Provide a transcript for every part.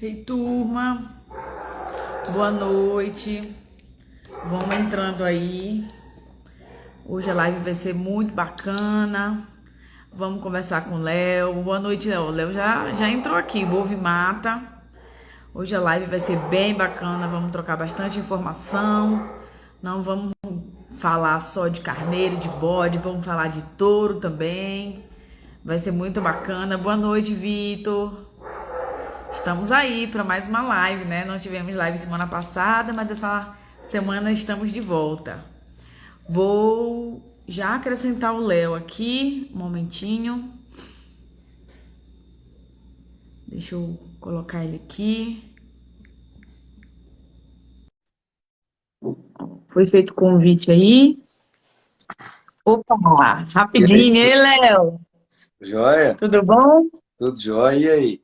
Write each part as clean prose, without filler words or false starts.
Ei, turma, boa noite. Vamos entrando aí. Hoje a live vai ser muito bacana. Vamos conversar com o Léo. Boa noite, Léo. O Léo já entrou aqui, Bove Mata. Hoje a live vai ser bem bacana. Vamos trocar bastante informação. Não vamos falar só de carneiro, de bode. Vamos falar de touro também. Vai ser muito bacana. Boa noite, Vitor. Estamos aí para mais uma live, né? Não tivemos live semana passada, mas essa semana estamos de volta. Vou já acrescentar o Léo aqui, um momentinho. Deixa eu colocar ele aqui. Foi feito o convite aí. Opa, E aí, rapidinho, hein, Léo? joia? Tudo bom? Tudo jóia? E aí?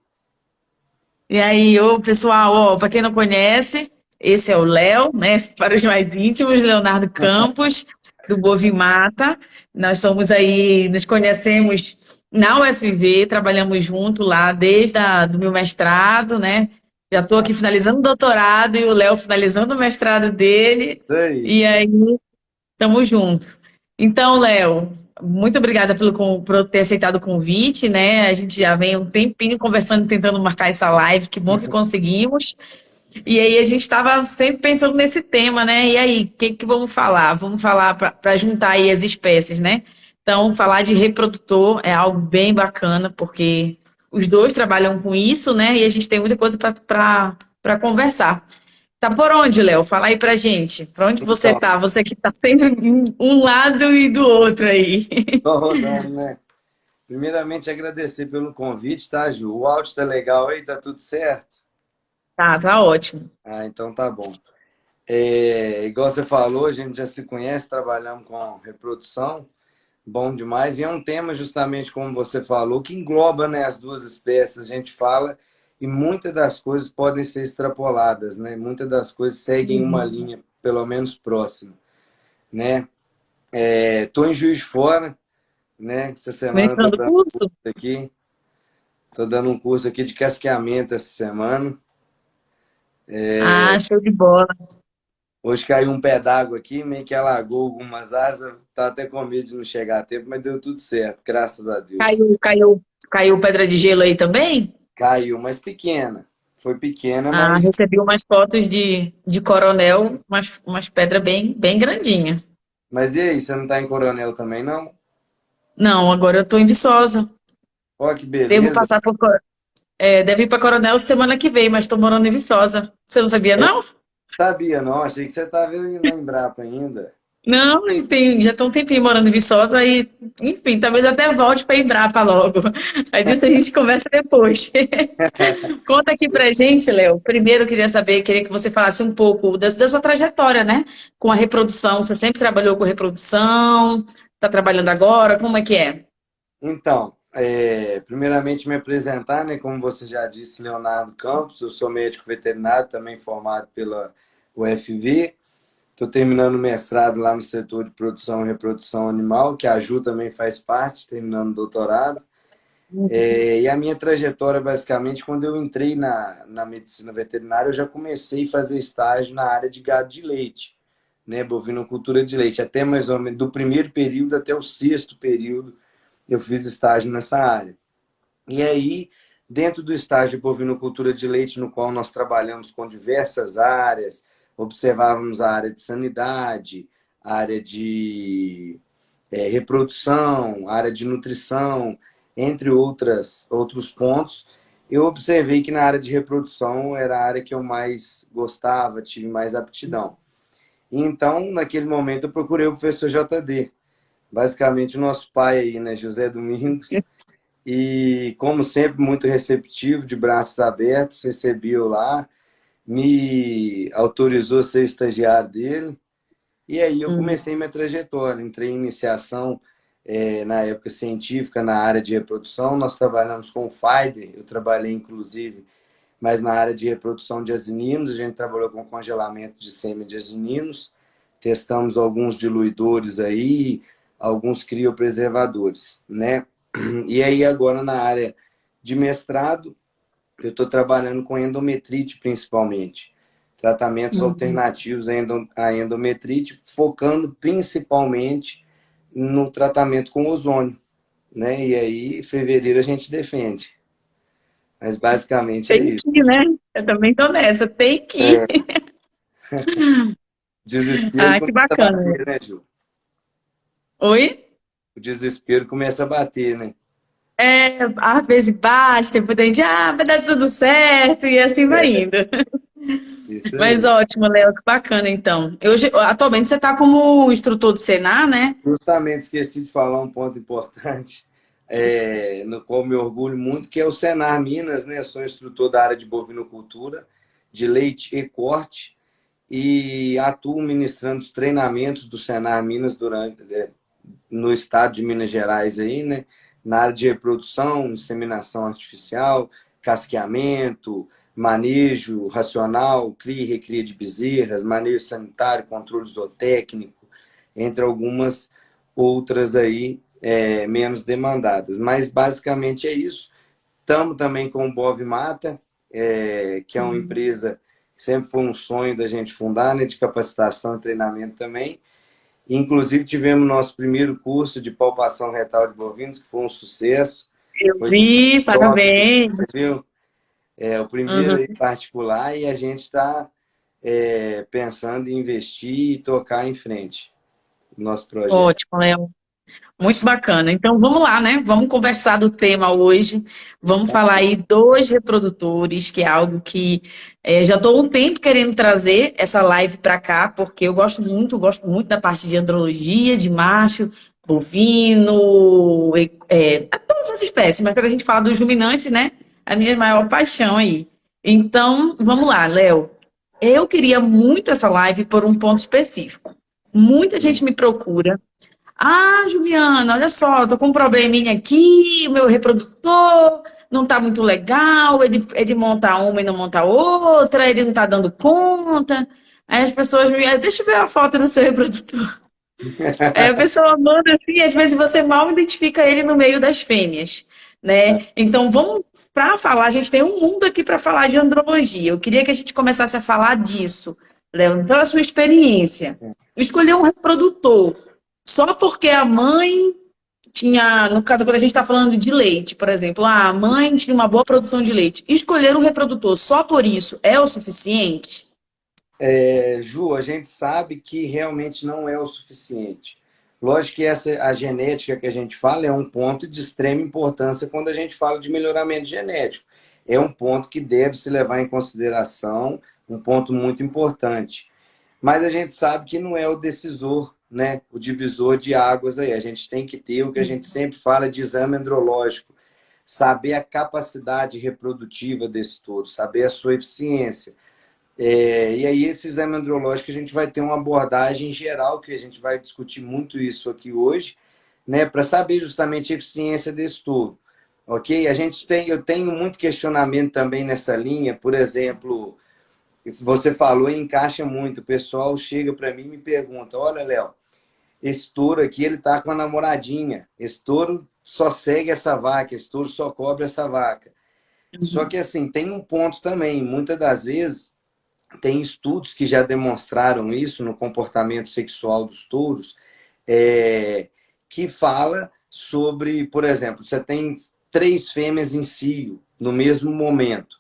E aí, ô pessoal, ó, para quem não conhece, esse é o Léo, né? Para os mais íntimos, Leonardo Campos, do Bovimata. Nós somos aí, nos conhecemos na UFV, trabalhamos junto lá desde do meu mestrado, né? Já estou aqui finalizando o doutorado e o Léo finalizando o mestrado dele. Isso aí. E aí, estamos juntos. Então, Léo, muito obrigada por ter aceitado o convite, né? A gente já vem um tempinho conversando, tentando marcar essa live, que bom que conseguimos. E aí a gente estava sempre pensando nesse tema, né? E aí, o que vamos falar? Vamos falar para juntar aí as espécies, né? Então, falar de reprodutor é algo bem bacana, porque os dois trabalham com isso, né? E a gente tem muita coisa para conversar. Tá por onde, Léo? Fala aí pra gente. Pra onde você Então, tá? Você que tá sempre em um lado e do outro aí. tô rodando, né? Primeiramente, agradecer pelo convite, tá, Ju? O áudio tá legal aí, tá tudo certo? Tá ótimo. Ah, então tá bom. Igual você falou, a gente já se conhece, trabalhamos com reprodução, bom demais. E é um tema, justamente como você falou, que engloba, né, as duas espécies. A gente fala e muitas das coisas podem ser extrapoladas, né? Muitas das coisas seguem uma linha, pelo menos próxima, né? Tô em Juiz de Fora, né? Essa semana eu tô Ministrando o dando curso? aqui, tô dando um curso aqui de casqueamento essa semana. Ah, show de bola. Hoje caiu um pé d'água aqui, meio que alagou algumas áreas, eu tava até com medo de não chegar a tempo, mas deu tudo certo, graças a Deus. Caiu pedra de gelo aí também? Caiu, mas pequena. Foi pequena, Ah, mas. recebi umas fotos de coronel, umas pedras bem grandinhas. Mas e aí, você não tá em Coronel também, não? Não, agora eu tô em Viçosa. Ó, que Devo beleza. passar deve ir para Coronel semana que vem, mas tô morando em Viçosa. Você não sabia, não? Sabia, não? Achei que você tava na Embrapa ainda. Não, já tem um tempinho morando em Viçosa e, enfim, talvez até volte para Embrapa logo. Aí disso a gente conversa depois. Conta aqui pra gente, Léo. Primeiro eu queria que você falasse um pouco da sua trajetória, né? Com a reprodução. Você sempre trabalhou com reprodução? Tá trabalhando agora? Como é que é? Então, primeiramente me apresentar, né? Como você já disse, Leonardo Campos, eu sou médico veterinário, também formado pela UFV. Estou terminando o mestrado lá no setor de produção e reprodução animal, que a Ju também faz parte, terminando o doutorado. E a minha trajetória, basicamente, quando eu entrei na medicina veterinária, eu já comecei a fazer estágio na área de gado de leite, né? Bovinocultura de leite, até mais ou menos do primeiro período até o sexto período eu fiz estágio nessa área. E aí, dentro do estágio de bovinocultura de leite, no qual nós trabalhamos com diversas áreas, observávamos a área de sanidade, a área de reprodução, a área de nutrição, entre outros pontos, eu observei que na área de reprodução era a área que eu mais gostava, tive mais aptidão. E então, naquele momento, eu procurei o professor JD, basicamente o nosso pai aí, né, José Domingos, e, como sempre, muito receptivo, de braços abertos, recebeu lá, me autorizou a ser estagiário dele. E aí eu Hum. comecei minha trajetória. Entrei em iniciação, na época científica, na área de reprodução. Nós trabalhamos com o Pfizer, eu trabalhei inclusive, mas na área de reprodução de asininos. A gente trabalhou com congelamento de sêmen de asininos. Testamos alguns diluidores aí, alguns criopreservadores, né? E aí agora na área de mestrado, eu estou trabalhando com endometrite principalmente. Tratamentos Uhum. alternativos à endometrite, focando principalmente no tratamento com ozônio, né? E aí, em fevereiro a gente defende. Mas basicamente é Tem isso. que ir, né? Eu também tô nessa, tem que ir. É, desespero Ah, que começa a bacana. bater, né, Ju? Oi? O desespero começa a bater, né? É, às vezes bate, depois a gente, vai dar tudo certo, e assim vai É, indo. isso Mas mesmo. ótimo, Léo, que bacana, então. Hoje, atualmente você está como instrutor do Senar, né? Justamente esqueci de falar um ponto importante, no qual me orgulho muito, que é o Senar Minas, né? Eu sou instrutor da área de bovinocultura, de leite e corte, e atuo ministrando os treinamentos do Senar Minas no estado de Minas Gerais aí, né? Na área de reprodução, inseminação artificial, casqueamento, manejo racional, cria e recria de bezerras, manejo sanitário, controle zootécnico, entre algumas outras aí menos demandadas. Mas basicamente é isso. Estamos também com o Bov Mata, que é uma empresa que sempre foi um sonho da gente fundar, né, de capacitação e treinamento também. Inclusive, tivemos nosso primeiro curso de palpação retal de bovinos, que foi um sucesso. Eu Foi vi, top, parabéns. você viu? É o primeiro Uhum. aí particular e a gente está pensando em investir e tocar em frente o nosso projeto. Ótimo, Léo. Muito bacana. Então vamos lá, né? Vamos conversar do tema hoje. Vamos falar aí dos reprodutores, que é algo que já estou há um tempo querendo trazer essa live para cá, porque eu gosto muito da parte de andrologia, de macho, bovino, todas as espécies, mas quando a gente fala dos ruminantes, né? A minha maior paixão aí. Então, vamos lá, Léo. Eu queria muito essa live por um ponto específico. Muita gente me procura. Juliana, olha só, tô com um probleminha aqui, o meu reprodutor não tá muito legal, ele monta uma e não monta outra, ele não tá dando conta. Aí as pessoas deixa eu ver a foto do seu reprodutor. Aí a pessoa manda assim, às vezes você mal identifica ele no meio das fêmeas, né? Então vamos para falar, a gente tem um mundo aqui para falar de andrologia. Eu queria que a gente começasse a falar disso, Léo, pela sua experiência. Escolher um reprodutor só porque a mãe tinha, no caso, quando a gente está falando de leite, por exemplo, a mãe tinha uma boa produção de leite. Escolher um reprodutor só por isso é o suficiente? Ju, a gente sabe que realmente não é o suficiente. Lógico que a genética que a gente fala é um ponto de extrema importância quando a gente fala de melhoramento genético. É um ponto que deve se levar em consideração, um ponto muito importante. Mas a gente sabe que não é o decisor, né? O divisor de águas aí. A gente tem que ter o que a gente sempre fala de exame andrológico, saber a capacidade reprodutiva desse touro, saber a sua eficiência. E aí, esse exame andrológico, a gente vai ter uma abordagem geral, que a gente vai discutir muito isso aqui hoje, né, para saber justamente a eficiência desse touro. Ok? Eu tenho muito questionamento também nessa linha, por exemplo, se você falou e encaixa muito, o pessoal chega para mim e me pergunta: olha, Léo, esse touro aqui, ele tá com a namoradinha, esse touro só segue essa vaca, esse touro só cobre essa vaca. Só que assim, tem um ponto também, muitas das vezes tem estudos que já demonstraram isso no comportamento sexual dos touros, que fala sobre, por exemplo, você tem 3 fêmeas em cio no mesmo momento.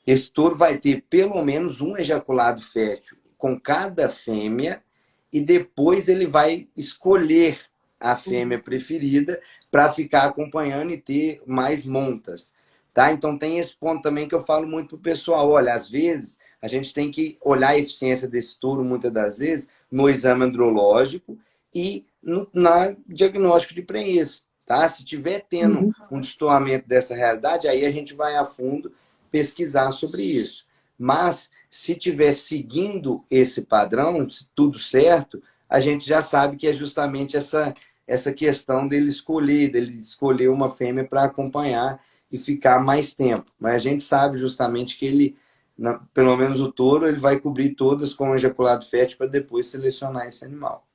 Esse touro vai ter pelo menos um ejaculado fértil com cada fêmea e depois ele vai escolher a fêmea preferida para ficar acompanhando e ter mais montas. Tá? Então tem esse ponto também que eu falo muito pro pessoal. Olha, às vezes a gente tem que olhar a eficiência desse touro, muitas das vezes, no exame andrológico e na diagnóstico de prenhez. Tá? Se tiver tendo Uhum. um destoamento dessa realidade, aí a gente vai a fundo pesquisar sobre isso. Mas se tiver seguindo esse padrão, tudo certo, a gente já sabe que é justamente essa questão dele escolher uma fêmea para acompanhar e ficar mais tempo. Mas a gente sabe justamente que ele, pelo menos o touro, ele vai cobrir todas com ejaculado fértil para depois selecionar esse animal.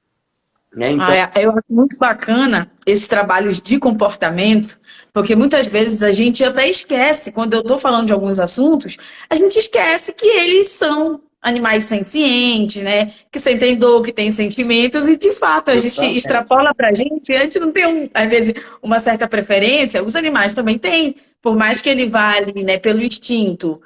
né? Então, Eu acho muito bacana esses trabalhos de comportamento, porque muitas vezes a gente até esquece, quando eu estou falando de alguns assuntos, a gente esquece que eles são animais sencientes, né? Que sentem dor, que têm sentimentos, e de fato a gente justamente, extrapola para a gente não tem, às vezes, uma certa preferência, os animais também têm, por mais que ele vá ali, né, pelo instinto,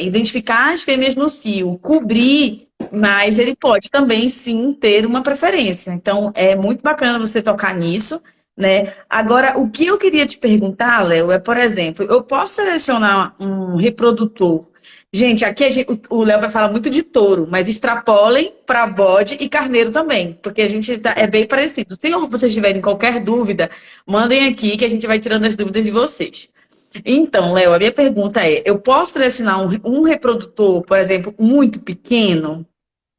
identificar as fêmeas no cio, cobrir. Mas ele pode também sim ter uma preferência. Então é muito bacana você tocar nisso, né? Agora, o que eu queria te perguntar, Léo, é, por exemplo, eu posso selecionar um reprodutor. Gente, aqui o Léo vai falar muito de touro, mas extrapolem para bode e carneiro também, porque a gente é bem parecido. Se vocês tiverem qualquer dúvida, mandem aqui que a gente vai tirando as dúvidas de vocês. Então, Léo, a minha pergunta é: eu posso selecionar um reprodutor, por exemplo, muito pequeno?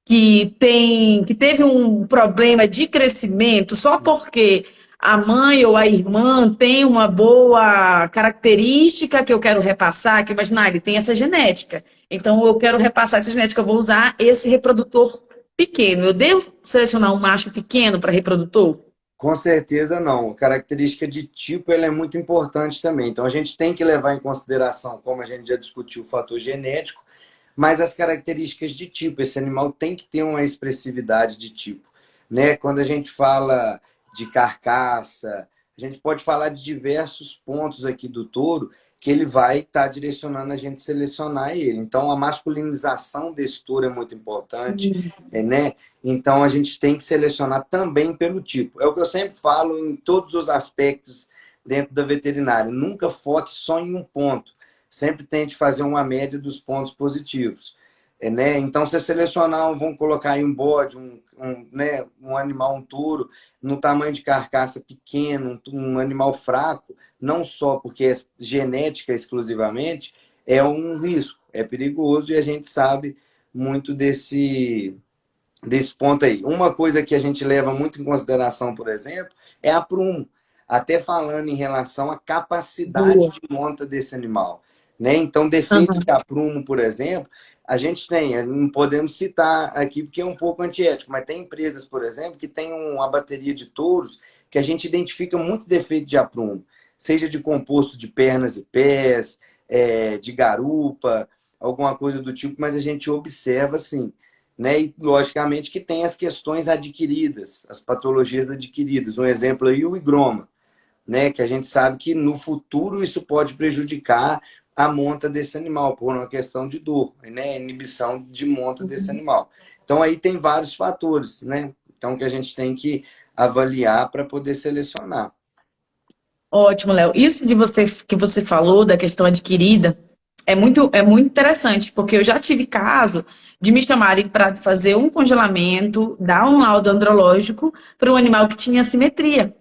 Que teve um problema de crescimento só porque a mãe ou a irmã tem uma boa característica que eu quero repassar, que imaginar, ele tem essa genética. Então eu quero repassar essa genética, eu vou usar esse reprodutor pequeno. Eu devo selecionar um macho pequeno para reprodutor? com certeza não. A característica de tipo ela é muito importante também. Então a gente tem que levar em consideração, como a gente já discutiu, o fator genético, mas as características de tipo. Esse animal tem que ter uma expressividade de tipo, né? Quando a gente fala de carcaça, a gente pode falar de diversos pontos aqui do touro que ele vai estar direcionando a gente selecionar ele. Então a masculinização desse touro é muito importante, né? Então a gente tem que selecionar também pelo tipo. É o que eu sempre falo em todos os aspectos dentro da veterinária. Nunca foque só em um ponto. Sempre tente fazer uma média dos pontos positivos. Né? Então, se selecionar, vamos colocar aí um bode, né, um animal, um touro, no tamanho de carcaça pequeno, um animal fraco, não só porque é genética exclusivamente, é um risco, é perigoso e a gente sabe muito desse ponto aí. Uma coisa que a gente leva muito em consideração, por exemplo, é a prumo. Até falando em relação à capacidade Boa. de monta desse animal. Né? Então, defeito de aprumo, por exemplo, a gente tem, não podemos citar aqui porque é um pouco antiético, mas tem empresas, por exemplo, que tem uma bateria de touros que a gente identifica muito defeito de aprumo, seja de composto de pernas e pés, de garupa, alguma coisa do tipo, mas a gente observa, sim, né? E, logicamente, que tem as questões adquiridas, as patologias adquiridas. Um exemplo aí, o higroma, né? Que a gente sabe que no futuro isso pode prejudicar a monta desse animal, por uma questão de dor, né? Inibição de monta desse animal. Então, aí tem vários fatores, né? Então, que a gente tem que avaliar para poder selecionar. Ótimo, Léo. Isso de você que você falou da questão adquirida é muito interessante, porque eu já tive caso de me chamarem para fazer um congelamento, dar um laudo andrológico para um animal que tinha assimetria.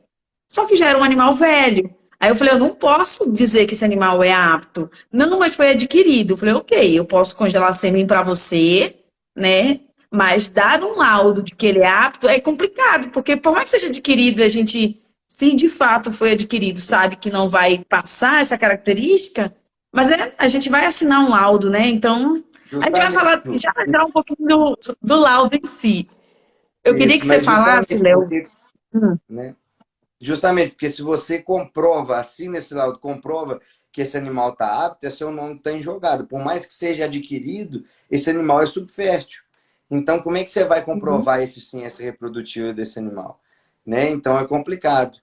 Só que já era um animal velho. Aí eu falei, eu não posso dizer que esse animal é apto. Não, mas foi adquirido. Eu falei, ok, eu posso congelar sêmen para você, né? Mas dar um laudo de que ele é apto é complicado, porque por mais que seja adquirido, a gente, se de fato foi adquirido, sabe que não vai passar essa característica, mas a gente vai assinar um laudo, né? Então, a gente vai Justamente, falar, já um pouquinho do laudo em si. Eu queria que isso, você mas falasse, justamente Léo. porque, né? Justamente porque se você comprova, assina esse laudo, comprova que esse animal está apto, é seu nome está em jogado. Por mais que seja adquirido, esse animal é subfértil. Então, como é que você vai Uhum. comprovar a eficiência reprodutiva desse animal? Né? Então, é complicado.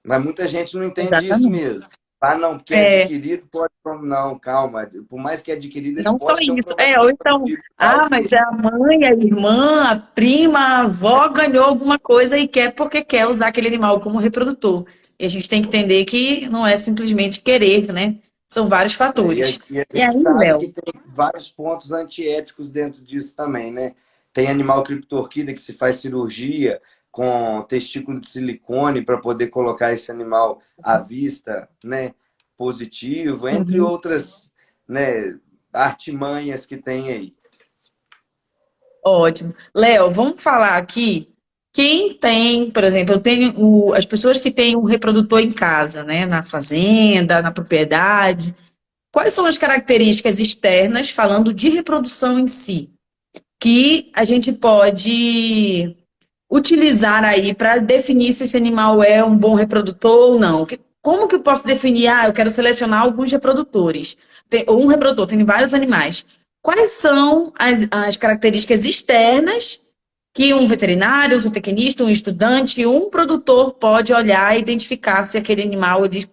Mas muita gente não entende isso Exatamente. mesmo. Ah, não, porque é É, adquirido, pode... Não, calma. Por mais que é adquirido, ele não só pode ter um isso. problema Ou então, reprodutivo mas alto. é a mãe, a irmã, a prima, a avó ganhou alguma coisa e quer porque quer usar aquele animal como reprodutor. E a gente tem que entender que não é simplesmente querer, né? São vários fatores. E a E gente aí, sabe que Léo? tem vários pontos antiéticos dentro disso também, né? Tem animal criptorquida que se faz cirurgia com testículo de silicone para poder colocar esse animal à vista, né? Positivo, entre Uhum. outras, né, artimanhas que tem aí. Ótimo. Léo, vamos falar aqui. Quem tem, por exemplo, eu tenho as pessoas que têm um reprodutor em casa, né? Na fazenda, na propriedade. Quais são as características externas, falando de reprodução em si, que a gente pode utilizar aí para definir se esse animal é um bom reprodutor ou não? Como que eu posso definir? Ah, eu quero selecionar alguns reprodutores. Ou um reprodutor, tem vários animais. Quais são as características externas que um veterinário, um zootecnista, um estudante, um produtor pode olhar e identificar se aquele animal ele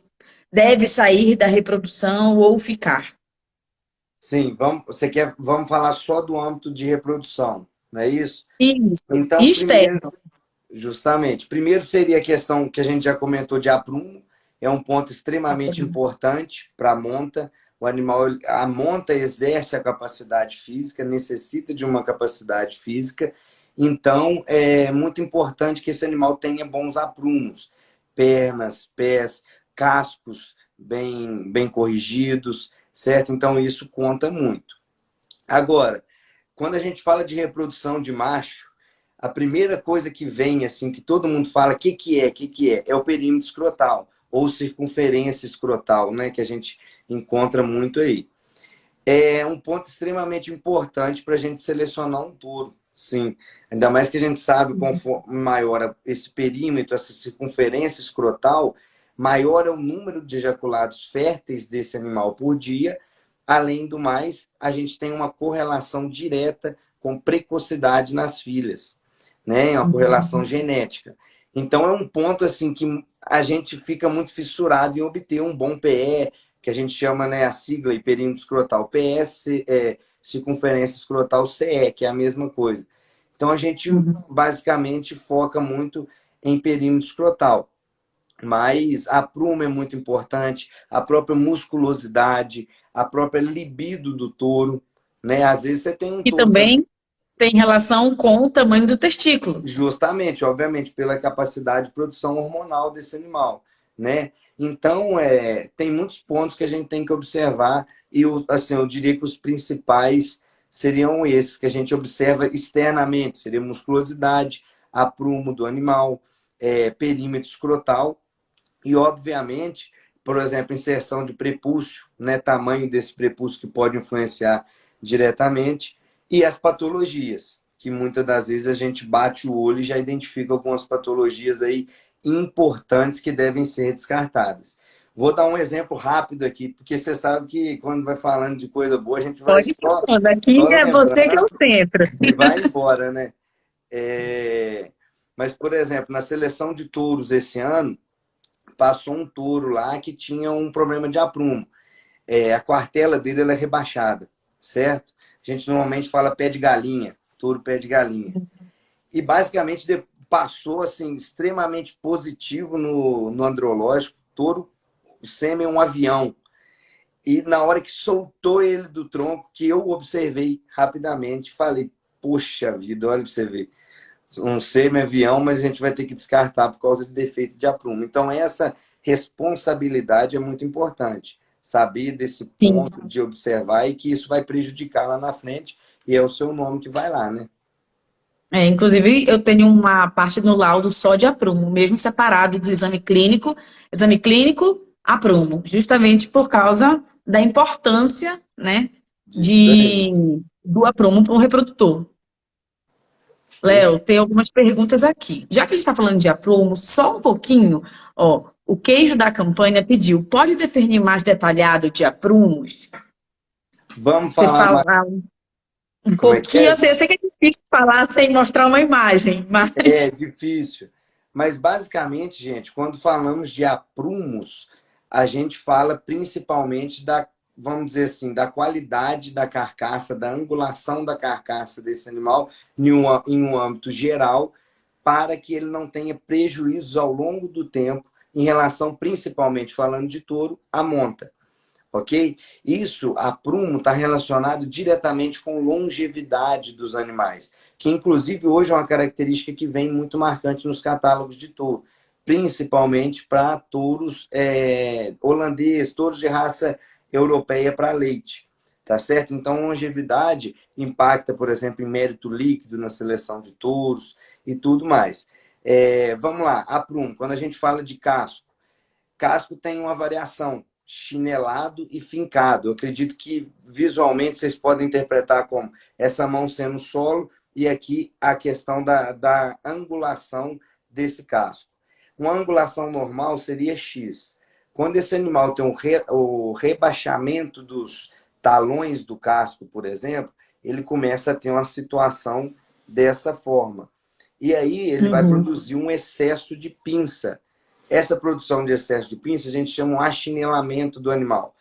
deve sair da reprodução ou ficar? Sim, vamos falar só do âmbito de reprodução, não é isso? Isso. Então, primeiro, Externo. justamente, primeiro seria a questão que a gente já comentou de aprumo, é um ponto extremamente importante para a monta. O animal, a monta exerce a capacidade física, necessita de uma capacidade física, então é muito importante que esse animal tenha bons aprumos, pernas, pés, cascos bem corrigidos, certo? Então isso conta muito. Agora, quando a gente fala de reprodução de macho, a primeira coisa que vem, assim, que todo mundo fala, o que que é? É o perímetro escrotal, ou circunferência escrotal, né, que a gente encontra muito aí. É um ponto extremamente importante para a gente selecionar um touro, sim. Ainda mais que a gente sabe, conforme maior esse perímetro, essa circunferência escrotal, maior é o número de ejaculados férteis desse animal por dia. Além do mais, a gente tem uma correlação direta com precocidade nas filhas, né? Uma correlação genética. Então é um ponto assim que a gente fica muito fissurado em obter um bom PE, que a gente chama, né, a sigla e perímetro escrotal PS, circunferência escrotal CE, que é a mesma coisa. Então a gente basicamente foca muito em perímetro escrotal. Mas a pruma é muito importante, a própria musculosidade, a própria libido do touro, né? Às vezes você tem um E touro, também tem relação com o tamanho do testículo. justamente, obviamente, pela capacidade de produção hormonal desse animal, né? Então, tem muitos pontos que a gente tem que observar e, assim, eu diria que os principais seriam esses que a gente observa externamente, seria musculosidade, aprumo do animal, perímetro escrotal e, obviamente, por exemplo, inserção de prepúcio, né? Tamanho desse prepúcio que pode influenciar diretamente e as patologias, que muitas das vezes a gente bate o olho e já identifica algumas patologias aí importantes que devem ser descartadas. Vou dar um exemplo rápido aqui, porque você sabe que quando vai falando de coisa boa, a gente vai Pode ir falando. Aqui só é você que é o lembrando centro. e vai embora, né? Mas, por exemplo, na seleção de touros esse ano, passou um touro lá que tinha um problema de aprumo. A quartela dele ela é rebaixada, certo? A gente normalmente fala pé de galinha, touro pé de galinha. E basicamente passou assim extremamente positivo no andrológico, touro, o sêmen é um avião. E na hora que soltou ele do tronco, que eu observei rapidamente, falei, poxa vida, olha para você ver. Um semi-avião, mas a gente vai ter que descartar por causa de defeito de aprumo. Então, essa responsabilidade é muito importante. Saber desse Sim. ponto de observar e que isso vai prejudicar lá na frente, e é o seu nome que vai lá, né? Inclusive, eu tenho uma parte no laudo só de aprumo, mesmo separado do exame clínico, aprumo, justamente por causa da importância, né, Disso daí. do aprumo para o reprodutor. Léo, Perfeito. tem algumas perguntas aqui. Já que a gente está falando de aprumo, só um pouquinho, ó, o queijo da campanha pediu, pode definir mais detalhado de aprumos? Vamos Você falar mais. fala um Como é que pouquinho, é? eu sei que é difícil falar sem mostrar uma imagem, É mas difícil. Mas basicamente, gente, quando falamos de aprumos, a gente fala principalmente da, vamos dizer assim, da qualidade da carcaça, da angulação da carcaça desse animal em um âmbito geral, para que ele não tenha prejuízos ao longo do tempo em relação, principalmente falando de touro, à monta. Ok? Isso, a prumo, está relacionado diretamente com longevidade dos animais, que inclusive hoje é uma característica que vem muito marcante nos catálogos de touro, principalmente para touros holandês, touros de raça europeia para leite. Tá certo? Então, longevidade impacta, por exemplo, em mérito líquido na seleção de touros e tudo mais. Vamos lá, a prumo, quando a gente fala de casco, casco tem uma variação, chinelado e fincado. Eu acredito que visualmente vocês podem interpretar como essa mão sendo solo e aqui a questão da angulação desse casco. Uma angulação normal seria X. Quando esse animal tem o rebaixamento dos talões do casco, por exemplo, ele começa a ter uma situação dessa forma. E aí ele vai Uhum. produzir um excesso de pinça. Essa produção de excesso de pinça a gente chama um achinilamento do animal.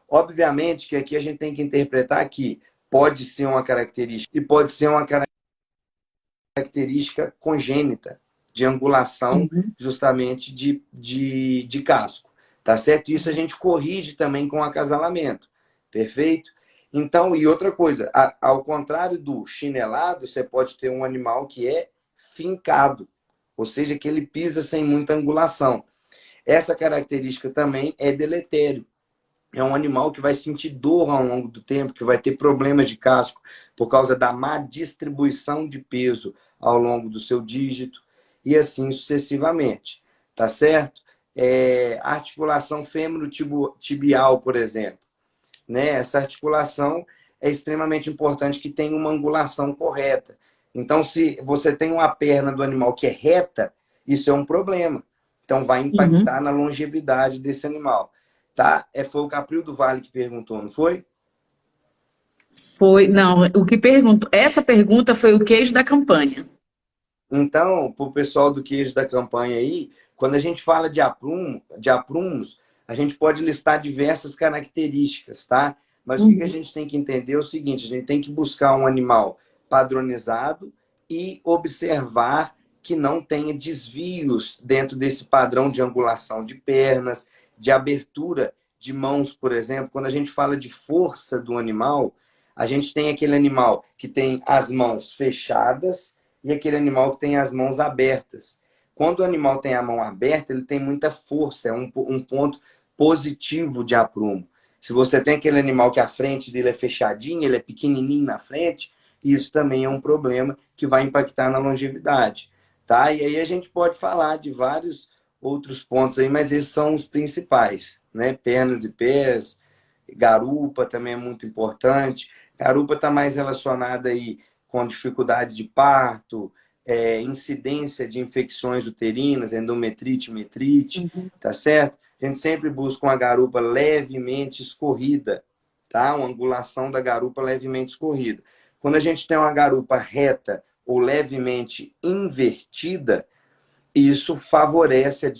Obviamente que aqui a gente tem que interpretar que pode ser uma característica e pode ser uma característica congênita de angulação Uhum. justamente de casco. Tá certo? Isso a gente corrige também com acasalamento. Perfeito? Então, e outra coisa, ao contrário do chinelado, você pode ter um animal que é fincado, ou seja, que ele pisa sem muita angulação. Essa característica também é deletério. É um animal que vai sentir dor ao longo do tempo, que vai ter problemas de casco por causa da má distribuição de peso ao longo do seu dígito e assim sucessivamente. Tá certo? Articulação fêmuro-tibial, por exemplo. Né? Essa articulação é extremamente importante que tenha uma angulação correta. Então, se você tem uma perna do animal que é reta, isso é um problema. Então, vai Uhum. impactar na longevidade desse animal. Tá? Foi o Capril do Vale que perguntou, não foi? Foi, não, o que pergunto, essa pergunta foi o queijo da campanha. Então, para o pessoal do queijo da campanha aí, quando a gente fala de aprumos, a gente pode listar diversas características, tá? Mas o que a Uhum. gente tem que entender é o seguinte: a gente tem que buscar um animal padronizado e observar que não tenha desvios dentro desse padrão de angulação de pernas, de abertura de mãos, por exemplo. Quando a gente fala de força do animal, a gente tem aquele animal que tem as mãos fechadas e aquele animal que tem as mãos abertas. Quando o animal tem a mão aberta, ele tem muita força, é um ponto positivo de aprumo. Se você tem aquele animal que a frente dele é fechadinha, ele é pequenininho na frente, isso também é um problema que vai impactar na longevidade. Tá? E aí a gente pode falar de vários outros pontos aí, mas esses são os principais, né? Pernas e pés, garupa também é muito importante. Garupa está mais relacionada aí com dificuldade de parto, incidência de infecções uterinas, endometrite, metrite, Uhum. tá certo? A gente sempre busca uma garupa levemente escorrida, tá? Uma angulação da garupa levemente escorrida. Quando a gente tem uma garupa reta ou levemente invertida, isso favorece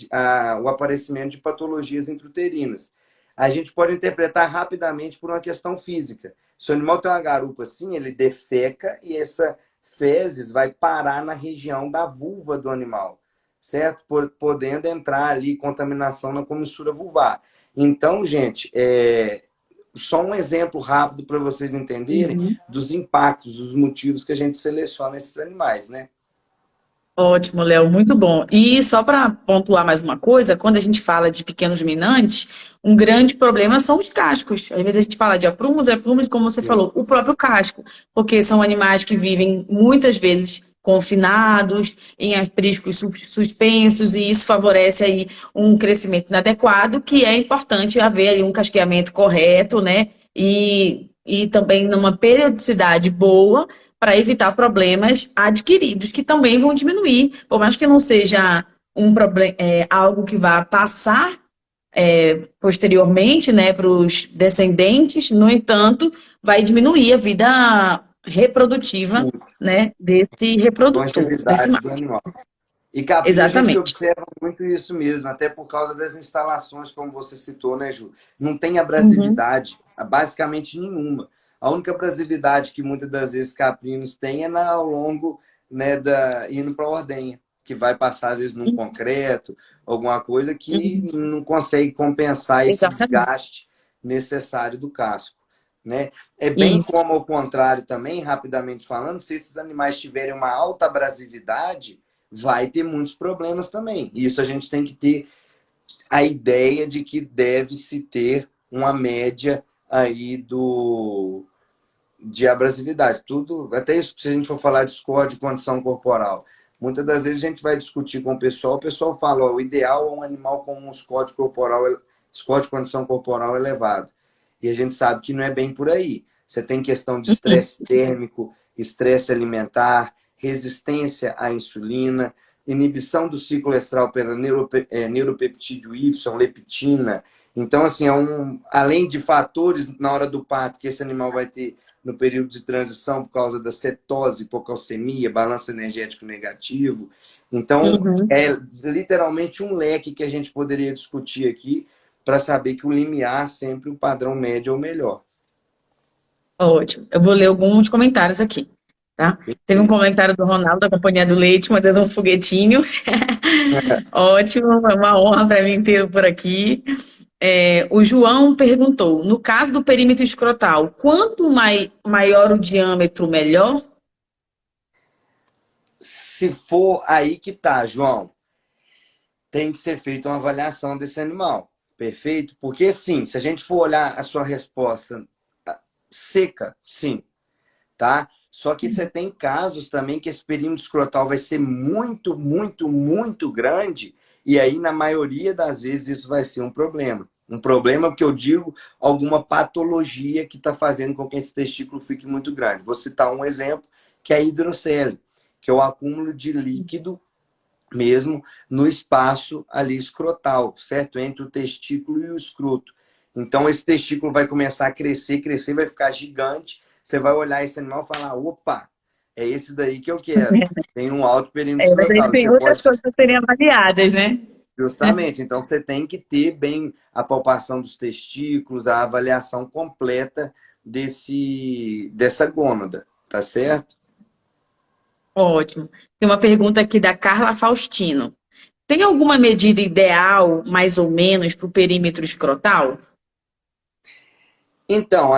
o aparecimento de patologias intrauterinas. A gente pode interpretar rapidamente por uma questão física. Se o animal tem uma garupa assim, ele defeca e essa fezes vai parar na região da vulva do animal, certo? Podendo entrar ali contaminação na comissura vulvar. Então, gente, só um exemplo rápido para vocês entenderem Uhum. dos impactos, dos motivos que a gente seleciona esses animais, né? Ótimo, Léo, muito bom. E só para pontuar mais uma coisa, quando a gente fala de pequenos ruminantes, um grande problema são os cascos. Às vezes a gente fala de aprumos, como você Sim. falou, o próprio casco, porque são animais que vivem muitas vezes confinados, em apriscos suspensos, e isso favorece aí um crescimento inadequado, que é importante haver aí um casqueamento correto, né? E também numa periodicidade boa para evitar problemas adquiridos, que também vão diminuir, por mais que não seja um problema, algo que vá passar posteriormente, né, para os descendentes, no entanto, vai diminuir a vida reprodutiva, né, desse reprodutor, desse Longevidade do macho. animal. E Capri, a gente Exatamente. observa muito isso mesmo, até por causa das instalações, como você citou, né, Ju? Não tem Uhum, abrasividade, basicamente nenhuma. A única abrasividade que muitas das vezes caprinos têm é ao longo, né, indo para a ordenha, que vai passar às vezes num concreto, alguma coisa que uhum, não consegue compensar esse exatamente. desgaste necessário do casco. Né? É bem Isso. como ao contrário também, rapidamente falando, se esses animais tiverem uma alta abrasividade, vai ter muitos problemas também. Isso a gente tem que ter a ideia de que deve-se ter uma média aí de abrasividade. Tudo, até isso, se a gente for falar de score de condição corporal. Muitas das vezes a gente vai discutir com o pessoal fala, ó, o ideal é um animal com um score de condição corporal elevado. E a gente sabe que não é bem por aí. Você tem questão de Uhum, estresse térmico, estresse alimentar, resistência à insulina, inibição do ciclo estral pela neuropeptídeo Y, leptina. Então, assim, além de fatores na hora do parto que esse animal vai ter no período de transição por causa da cetose, hipocalcemia, balanço energético negativo. Então, Uhum. é literalmente um leque que a gente poderia discutir aqui para saber que o limiar sempre o padrão médio é o melhor. Ótimo. Eu vou ler alguns comentários aqui, tá? Teve um comentário do Ronaldo, da Companhia do Leite, mandando um foguetinho. Ótimo, é uma honra para mim tê-lo por aqui. O João perguntou: no caso do perímetro escrotal, quanto maior o diâmetro, melhor? Se for aí que tá, João, tem que ser feita uma avaliação desse animal. Perfeito? Porque, sim, se a gente for olhar a sua resposta seca, sim, tá? Só que você tem casos também que esse perímetro escrotal vai ser muito, muito, muito grande, e aí, na maioria das vezes, isso vai ser um problema. Um problema porque eu digo alguma patologia que está fazendo com que esse testículo fique muito grande. Vou citar um exemplo, que é a hidrocele, que é o acúmulo de líquido mesmo no espaço ali escrotal, certo? Entre o testículo e o escroto. Então, esse testículo vai começar a crescer, crescer, vai ficar gigante. Você vai olhar esse animal e falar, opa, é esse daí que eu quero. Tem um alto perímetro Mas aí escrotal. tem Você outras pode... coisas a serem avaliadas, né? Justamente. Então, você tem que ter bem a palpação dos testículos, a avaliação completa dessa gônada, tá certo? Ótimo. Tem uma pergunta aqui da Carla Faustino. Tem alguma medida ideal, mais ou menos, para o perímetro escrotal? Então,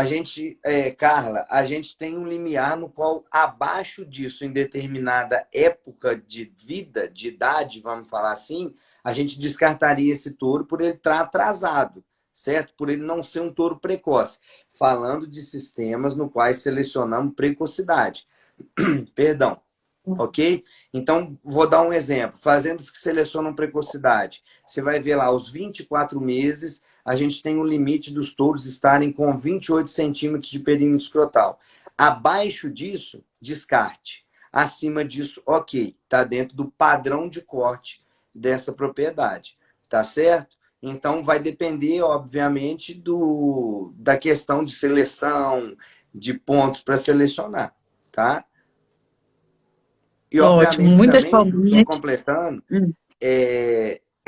Carla, a gente tem um limiar no qual, abaixo disso, em determinada época de vida, de idade, vamos falar assim, a gente descartaria esse touro por ele estar atrasado, certo? Por ele não ser um touro precoce. Falando de sistemas no quais selecionamos precocidade. Perdão. Ok? Então, vou dar um exemplo. Fazendas que selecionam precocidade. Você vai ver lá, aos 24 meses, a gente tem um limite dos touros estarem com 28 centímetros de perímetro escrotal. Abaixo disso, descarte. Acima disso, ok. Está dentro do padrão de corte dessa propriedade. Tá certo? Então, vai depender, obviamente, da questão de seleção, de pontos para selecionar. Tá? E, Ótimo. obviamente, Muitas também, Ju, só palminhas. completando, Hum,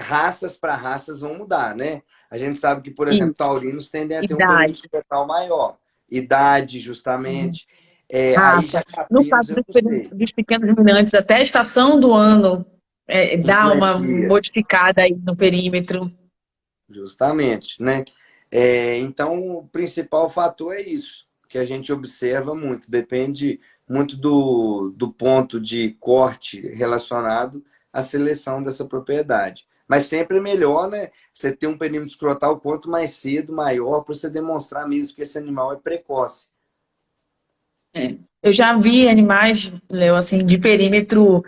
raças para raças vão mudar, né? A gente sabe que, por exemplo, isso. taurinos tendem a ter um perímetro Idade. escrotal maior. Idade, justamente. Aí Raça. já No caprinos, caso eu dos, não sei. dos pequenos ruminantes, até a estação do ano dá uma Influencia, modificada aí no perímetro. justamente, né? Então, o principal fator é isso, que a gente observa muito. Depende muito do ponto de corte relacionado à seleção dessa propriedade. Mas sempre é melhor, né? Você ter um perímetro escrotal quanto mais cedo, maior, para você demonstrar mesmo que esse animal é precoce. Eu já vi animais, Léo, assim, de perímetro.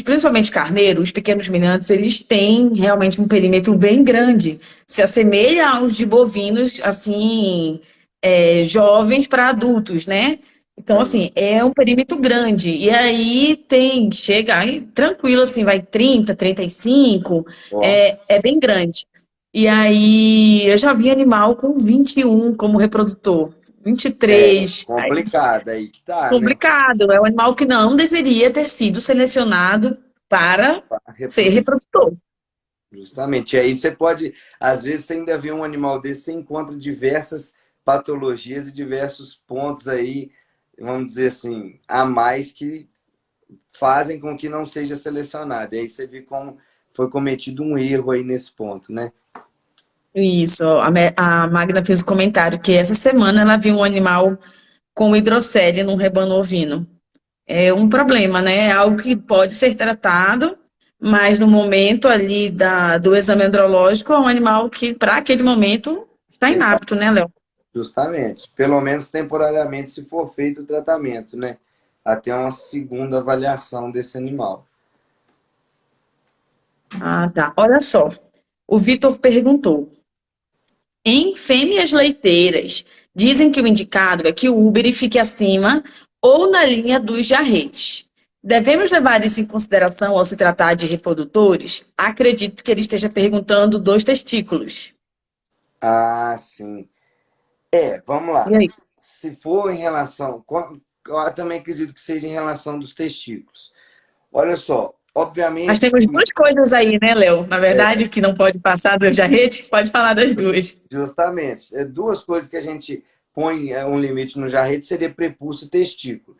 Principalmente carneiros, os pequenos ruminantes, eles têm realmente um perímetro bem grande. Se assemelha aos de bovinos, assim, jovens para adultos, né? Então, Uhum. assim, é um perímetro grande. E aí chega aí, tranquilo, assim, vai 35, Ó, é bem grande. E aí, eu já vi animal com 21 como reprodutor, é 23. complicado aí que tá, né? Complicado. É um animal que não deveria ter sido selecionado para Para ser reproduzir. reprodutor. Justamente. E aí você pode, às vezes, você ainda vê um animal desse, você encontra diversas patologias e diversos pontos aí, vamos dizer assim, a mais que fazem com que não seja selecionado. E aí você vê como foi cometido um erro aí nesse ponto, né? Isso. A Magda fez o comentário que essa semana ela viu um animal com hidrocele num rebanho ovino. É um problema, né? É algo que pode ser tratado, mas no momento ali do exame andrológico é um animal que, para aquele momento, está Ele tá inapto, né, Léo? justamente, pelo menos temporariamente, se for feito o tratamento, né? Até uma segunda avaliação desse animal. Ah, tá. Olha só. O Vitor perguntou: em fêmeas leiteiras, Dizem que o indicado é que o Uber fique acima ou na linha dos jarretes. Devemos levar isso em consideração ao se tratar de reprodutores? Acredito que ele esteja perguntando dos testículos. Ah, sim. Vamos E lá. aí? Se for em relação. Eu também acredito que seja em relação dos testículos. Olha só, Nós obviamente, temos duas coisas aí, né, Léo? Na verdade, o que não pode passar dos jarretes, pode falar das duas. justamente, duas coisas que a gente põe um limite no jarrete seria prepúcio e testículo.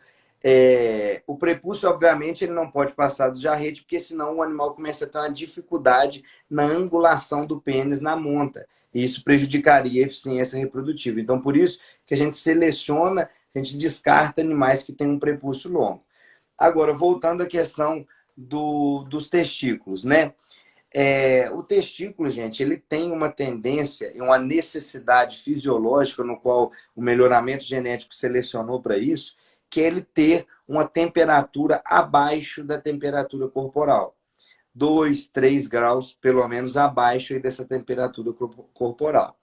O prepúcio, obviamente, ele não pode passar do jarrete, porque senão o animal começa a ter uma dificuldade na angulação do pênis na monta. E isso prejudicaria a eficiência reprodutiva. Então, por isso que a gente seleciona, a gente descarta animais que têm um prepúcio longo. Agora, voltando à questão dos testículos, né? O testículo, gente, ele tem uma tendência e uma necessidade fisiológica no qual o melhoramento genético selecionou para isso, que é ele ter uma temperatura abaixo da temperatura corporal. 2, 3 graus, pelo menos, abaixo aí dessa temperatura corporal.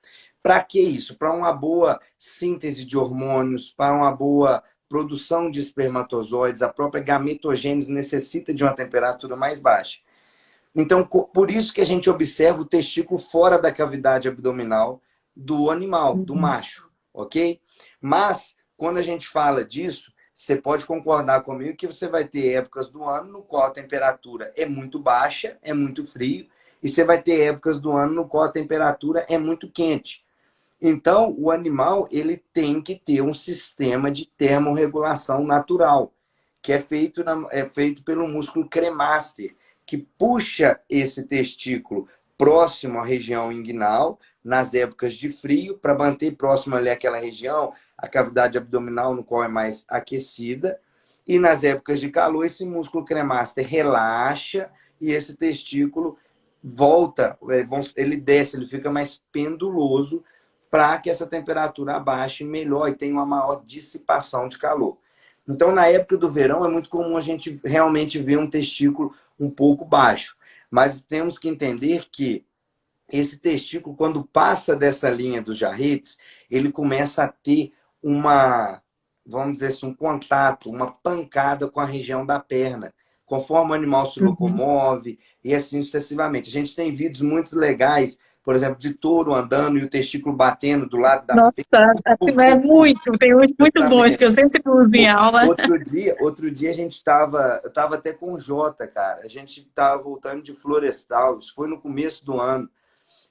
Para que isso? Para uma boa síntese de hormônios, para uma boa produção de espermatozoides, a própria gametogênese necessita de uma temperatura mais baixa. Então, por isso que a gente observa o testículo fora da cavidade abdominal do animal, do Uhum. macho, ok? Mas, quando a gente fala disso, você pode concordar comigo que você vai ter épocas do ano no qual a temperatura é muito baixa, é muito frio, e você vai ter épocas do ano no qual a temperatura é muito quente. Então, o animal ele tem que ter um sistema de termorregulação natural, que é feito pelo músculo cremaster, que puxa esse testículo próximo à região inguinal, nas épocas de frio, para manter próximo ali aquela região, a cavidade abdominal, no qual é mais aquecida, e nas épocas de calor, esse músculo cremaster relaxa e esse testículo volta, ele desce, ele fica mais penduloso para que essa temperatura abaixe melhor e tenha uma maior dissipação de calor. Então, na época do verão, é muito comum a gente realmente ver um testículo um pouco baixo. Mas temos que entender que esse testículo, quando passa dessa linha dos jarretes, ele começa a ter vamos dizer assim, um contato, uma pancada com a região da perna, conforme o animal se Uhum. locomove e assim sucessivamente. A gente tem vídeos muito legais, por exemplo, de touro andando e o testículo batendo do lado das Nossa, pernas. é muito, tem uns muito bons que eu Justamente. sempre uso em aula. Outro dia a gente eu tava até com o Jota, cara. A gente tava voltando de Florestal, isso foi no começo do ano.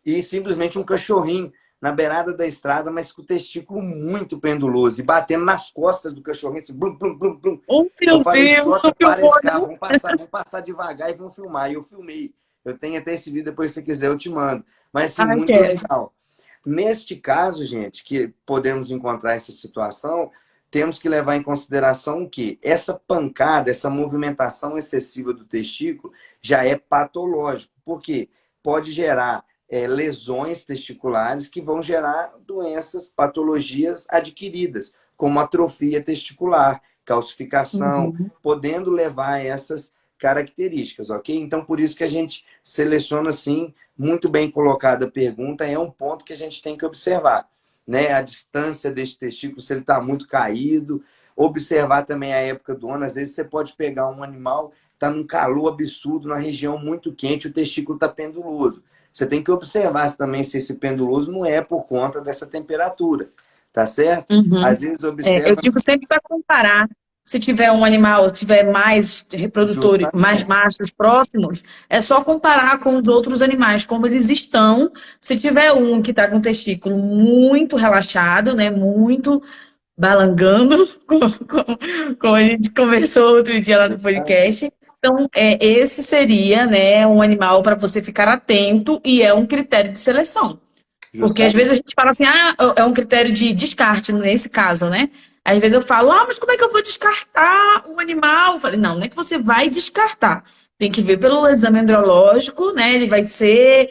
E simplesmente um cachorrinho na beirada da estrada, mas com o testículo muito penduloso e batendo nas costas do cachorrinho, assim, blum, blum, blum, blum. Oh, Eu meu falei, Deus, não Jota, para filmou, esse carro, não? vamos passar devagar e vamos filmar. E eu filmei. Eu tenho até esse vídeo, depois se você quiser eu te mando. Mas assim, Ai, muito quero. legal. Neste caso, gente, que podemos encontrar essa situação, temos que levar em consideração que essa pancada, essa movimentação excessiva do testículo já é patológico, porque pode gerar lesões testiculares que vão gerar doenças, patologias adquiridas, como atrofia testicular, calcificação, Uhum. podendo levar a essas características, ok? Então, por isso que a gente seleciona, assim, muito bem colocada a pergunta, é um ponto que a gente tem que observar, né? A distância deste testículo, se ele está muito caído, observar também a época do ano. Às vezes você pode pegar um animal, está num calor absurdo, na região muito quente, o testículo está penduloso. Você tem que observar também se esse penduloso não é por conta dessa temperatura, tá certo? Uhum. Às vezes Eu observa digo sempre para comparar. Se tiver um animal, se tiver mais reprodutores, mais justamente, machos próximos, é só comparar com os outros animais, como eles estão. Se tiver um que está com o testículo muito relaxado, né, muito balangando, como a gente conversou outro dia lá no podcast. Então, esse seria, né, um animal para você ficar atento e é um critério de seleção. Porque às vezes a justamente. gente fala assim, é um critério de descarte, nesse caso, né? Às vezes eu falo, mas como é que eu vou descartar um animal? Eu falei, não é que você vai descartar. Tem que ver pelo exame andrológico, né? Ele vai ser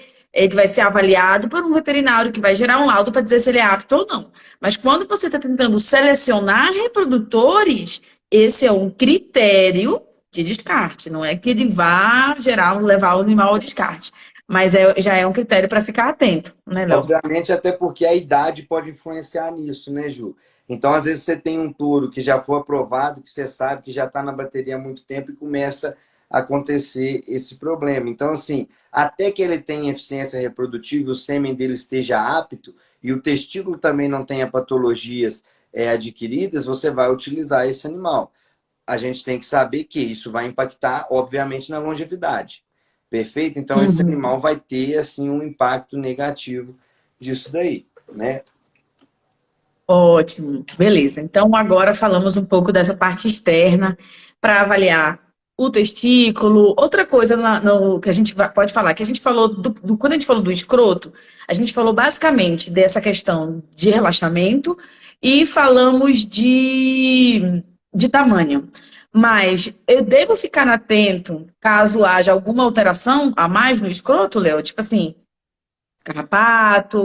avaliado por um veterinário que vai gerar um laudo para dizer se ele é apto ou não. Mas quando você está tentando selecionar reprodutores, esse é um critério de descarte. Não é que ele vá levar o animal ao descarte. Mas já é um critério para ficar atento, né, Léo? Obviamente, até porque a idade pode influenciar nisso, né, Ju? Então, às vezes, você tem um touro que já foi aprovado, que você sabe que já está na bateria há muito tempo e começa a acontecer esse problema. Então, assim, até que ele tenha eficiência reprodutiva, o sêmen dele esteja apto e o testículo também não tenha patologias adquiridas, você vai utilizar esse animal. A gente tem que saber que isso vai impactar, obviamente, na longevidade. Perfeito? Então, esse Uhum. animal vai ter, assim, um impacto negativo disso daí, né? Ótimo, beleza. Então agora falamos um pouco dessa parte externa para avaliar o testículo. Outra coisa que a gente pode falar, que a gente falou quando a gente falou do escroto, a gente falou basicamente dessa questão de relaxamento e falamos de tamanho. Mas eu devo ficar atento caso haja alguma alteração a mais no escroto, Léo? Tipo assim, carrapato,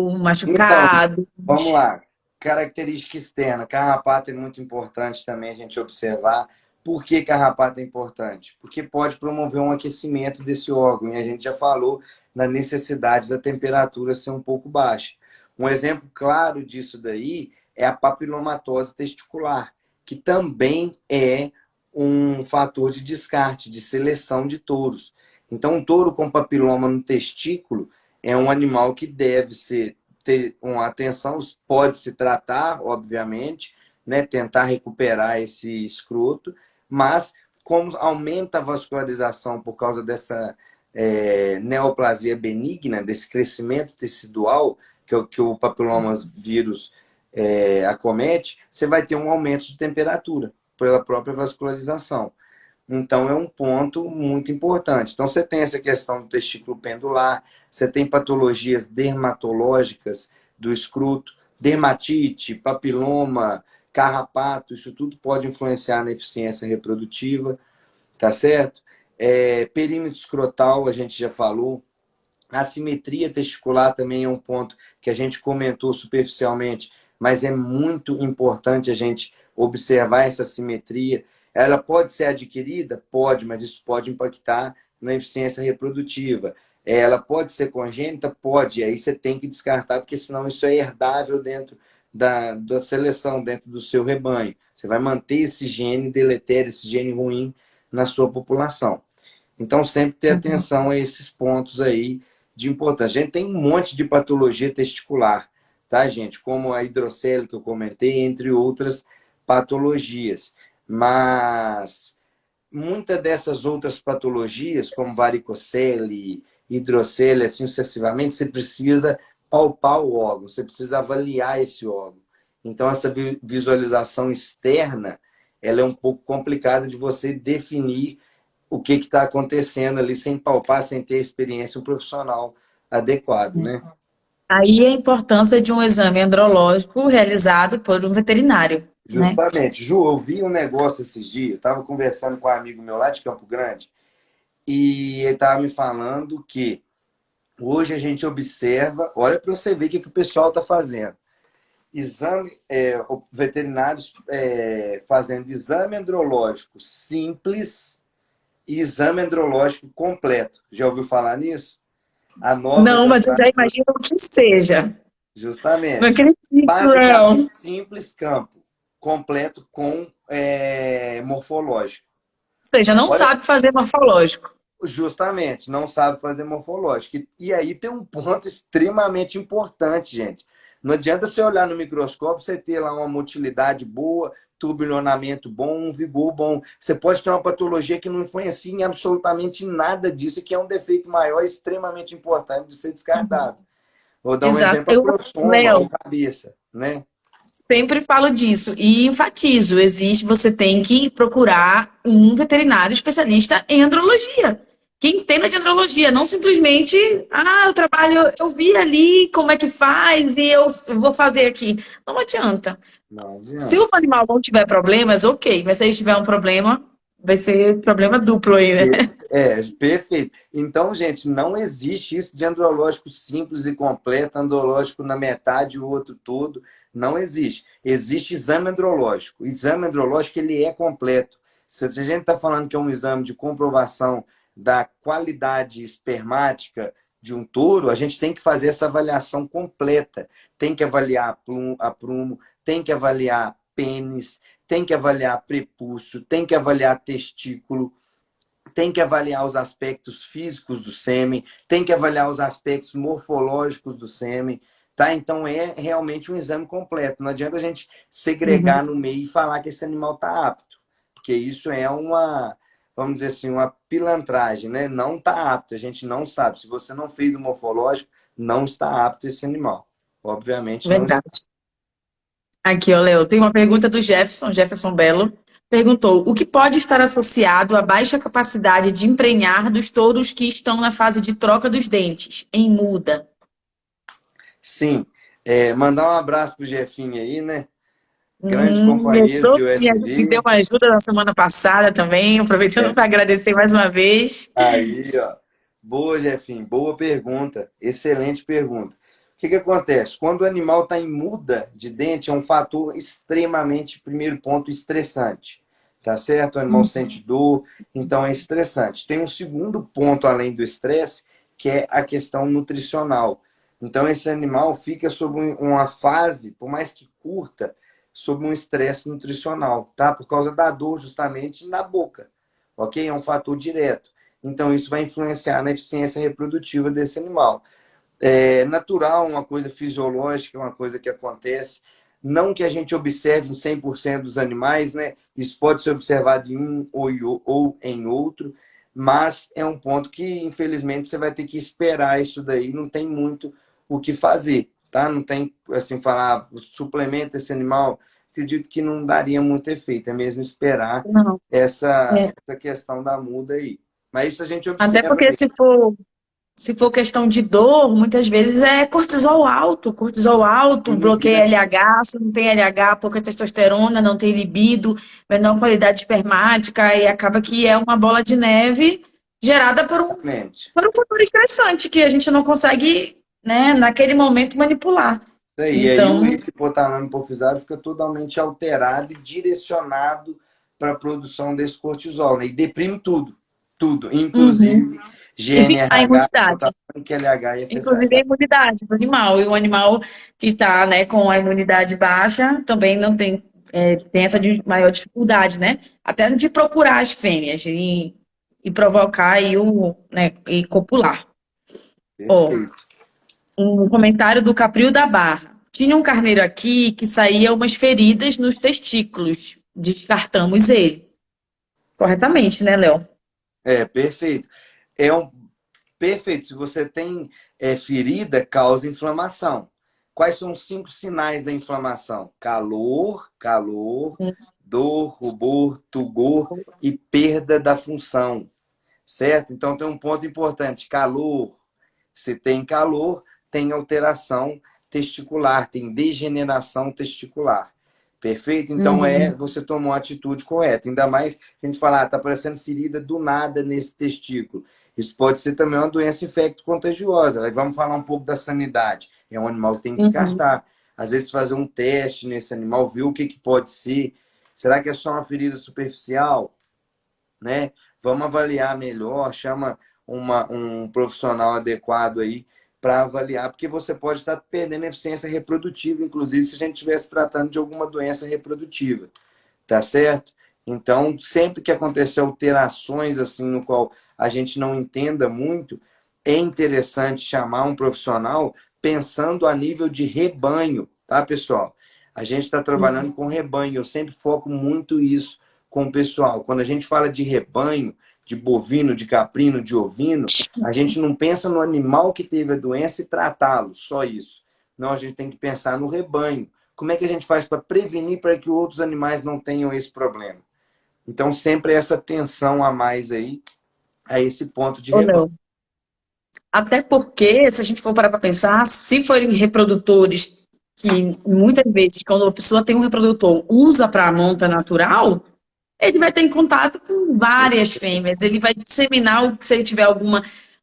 Então, machucado. vamos lá. Característica externa. Carrapato é muito importante também a gente observar. Por que carrapato é importante? Porque pode promover um aquecimento desse órgão. E a gente já falou na necessidade da temperatura ser um pouco baixa. Um exemplo claro disso daí é a papilomatose testicular, que também é um fator de descarte, de seleção de touros. Então, um touro com papiloma no testículo é um animal que deve ter uma atenção, pode se tratar, obviamente, né, tentar recuperar esse escroto, mas como aumenta a vascularização por causa dessa neoplasia benigna, desse crescimento tecidual que o papiloma vírus acomete, você vai ter um aumento de temperatura pela própria vascularização. Então, é um ponto muito importante. Então, você tem essa questão do testículo pendular, você tem patologias dermatológicas do escroto, dermatite, papiloma, carrapato, isso tudo pode influenciar na eficiência reprodutiva, tá certo? Perímetro escrotal, a gente já falou. A simetria testicular também é um ponto que a gente comentou superficialmente, mas é muito importante a gente observar essa simetria. Ela pode ser adquirida? Pode, mas isso pode impactar na eficiência reprodutiva. Ela pode ser congênita? Pode, aí você tem que descartar, porque senão isso é herdável dentro da seleção, dentro do seu rebanho. Você vai manter esse gene deletério, esse gene ruim na sua população. Então, sempre ter atenção a esses pontos aí de importância. A gente tem um monte de patologia testicular, tá, gente? Como a hidrocele que eu comentei, entre outras patologias. Mas muitas dessas outras patologias, como varicocele, hidrocele, assim sucessivamente, você precisa palpar o órgão, você precisa avaliar esse órgão. Então, essa visualização externa, ela é um pouco complicada de você definir o que está acontecendo ali sem palpar, sem ter experiência, um profissional adequado, né? Aí a importância de um exame andrológico realizado por um veterinário, né? Justamente. Ju, eu vi um negócio esses dias, eu estava conversando com um amigo meu lá de Campo Grande, e ele estava me falando que hoje a gente observa, olha para você ver o que o pessoal está fazendo. Exame, veterinários fazendo exame andrológico simples e exame andrológico completo. Já ouviu falar nisso? A nova Não, mas eu já gestão, imagino o que seja. Não justamente. acredito, não. Basicamente, simples campo, completo com morfológico. Ou seja, não Olha, sabe fazer morfológico. justamente, não sabe fazer morfológico. E aí tem um ponto extremamente importante, gente. Não adianta você olhar no microscópio, você ter lá uma motilidade boa, turbilhonamento bom, um vigor bom. Você pode ter uma patologia que não influencia em absolutamente nada disso, que é um defeito maior, extremamente importante de ser descartado. Vou dar um Exato. exemplo, a prossoma ou Léo, cabeça, né? sempre falo disso e enfatizo, você tem que procurar um veterinário especialista em andrologia, que entenda de andrologia, não simplesmente, eu trabalho, eu vi ali como é que faz e eu vou fazer aqui. Não adianta. Não Se o adianta. animal não tiver problemas, ok, mas se ele tiver um problema, vai ser problema duplo aí, né? Perfeito. Então, gente, não existe isso de andrológico simples e completo, andrológico na metade e o outro todo. Não existe. Existe exame andrológico. O exame andrológico ele é completo. Se a gente está falando que é um exame de comprovação da qualidade espermática de um touro, a gente tem que fazer essa avaliação completa. Tem que avaliar a prumo, tem que avaliar pênis, tem que avaliar prepúcio, tem que avaliar testículo, tem que avaliar os aspectos físicos do sêmen, tem que avaliar os aspectos morfológicos do sêmen, tá? Então é realmente um exame completo. Não adianta a gente segregar no meio e falar que esse animal está apto, porque isso é uma, vamos dizer assim, uma pilantragem, né? Não está apto, a gente não sabe. Se você não fez o morfológico, não está apto esse animal. Obviamente não está. Verdade. Aqui, ó, Léo, tem uma pergunta do Jefferson Belo. Perguntou: o que pode estar associado à baixa capacidade de emprenhar dos touros que estão na fase de troca dos dentes, em muda? Sim, mandar um abraço pro Jefinho aí, né? Grande Me companheiro ajudou, de me deu UFV. uma ajuda na semana passada também, aproveitando para agradecer mais uma vez. Aí, ó. Boa, Jefinho. Boa pergunta. Excelente pergunta. O que que acontece? Quando o animal está em muda de dente, é um fator extremamente, primeiro ponto, estressante. Tá certo? O animal sente dor, então é estressante. Tem um segundo ponto, além do estresse, que é a questão nutricional. Então, esse animal fica sob uma fase, por mais que curta, sob um estresse nutricional, tá? Por causa da dor, justamente, na boca. Ok? É um fator direto. Então, isso vai influenciar na eficiência reprodutiva desse animal. É natural, uma coisa fisiológica, uma coisa que acontece. Não que a gente observe em 100% dos animais, né? Isso pode ser observado em um ou em outro, mas é um ponto que, infelizmente, você vai ter que esperar isso daí. Não tem muito o que fazer, tá? Não tem, assim, falar, suplementa esse animal. Acredito que não daria muito efeito. É mesmo esperar Não. essa questão da muda aí. Mas isso a gente Até observa porque mesmo. se for questão de dor, muitas vezes é cortisol alto, bloqueia Uhum. LH, se não tem LH, pouca testosterona, não tem libido, menor qualidade espermática, e acaba que é uma bola de neve gerada Exatamente. por um fator estressante que a gente não consegue, né, naquele momento manipular. Isso aí. E aí Então, esse hipotálamo hipofisário fica totalmente alterado e direcionado para a produção desse cortisol, né? E deprime tudo. Tudo. uhum. Inclusive E a GNRH, imunidade. hipotálamo, LH e Inclusive a FSH. imunidade do animal. E o animal que está, né, com a imunidade baixa também não tem, tem essa maior dificuldade, né? Até de procurar as fêmeas e provocar né, e copular. Ó, Perfeito. um comentário do Capril da Barra. Tinha um carneiro aqui que saía umas feridas nos testículos. Descartamos ele. Corretamente, né, Léo? Perfeito. É um perfeito. Se você tem ferida, causa inflamação. Quais são os 5 sinais da inflamação? Calor, dor, rubor, tugor e perda da função, certo? Então tem um ponto importante: calor. Se tem calor, tem alteração testicular, tem degeneração testicular. Perfeito? Então Uhum. você tomou a atitude correta. Ainda mais a gente falar, está aparecendo ferida do nada nesse testículo. Isso pode ser também uma doença infecto-contagiosa. Aí vamos falar um pouco da sanidade. É um animal que tem que Uhum. descartar. Às vezes fazer um teste nesse animal, ver o que, que pode ser. Será que é só uma ferida superficial? Né? Vamos avaliar melhor, chama um profissional adequado aí para avaliar, porque você pode estar perdendo eficiência reprodutiva, inclusive se a gente estivesse tratando de alguma doença reprodutiva, tá certo? Então, sempre que acontecer alterações assim no qual a gente não entenda muito, é interessante chamar um profissional pensando a nível de rebanho, tá, pessoal? A gente está trabalhando com rebanho, eu sempre foco muito isso com o pessoal. Quando a gente fala de rebanho, de bovino, de caprino, de ovino, a gente não pensa no animal que teve a doença e tratá-lo, só isso. Não, a gente tem que pensar no rebanho. Como é que a gente faz para prevenir para que outros animais não tenham esse problema? Então, sempre essa atenção a mais aí, a esse ponto de Ou rebanho. não? Até porque, se a gente for parar para pensar, se forem reprodutores que muitas vezes, quando a pessoa tem um reprodutor, usa para a monta natural, ele vai ter em contato com várias fêmeas. Ele vai disseminar, se ele tiver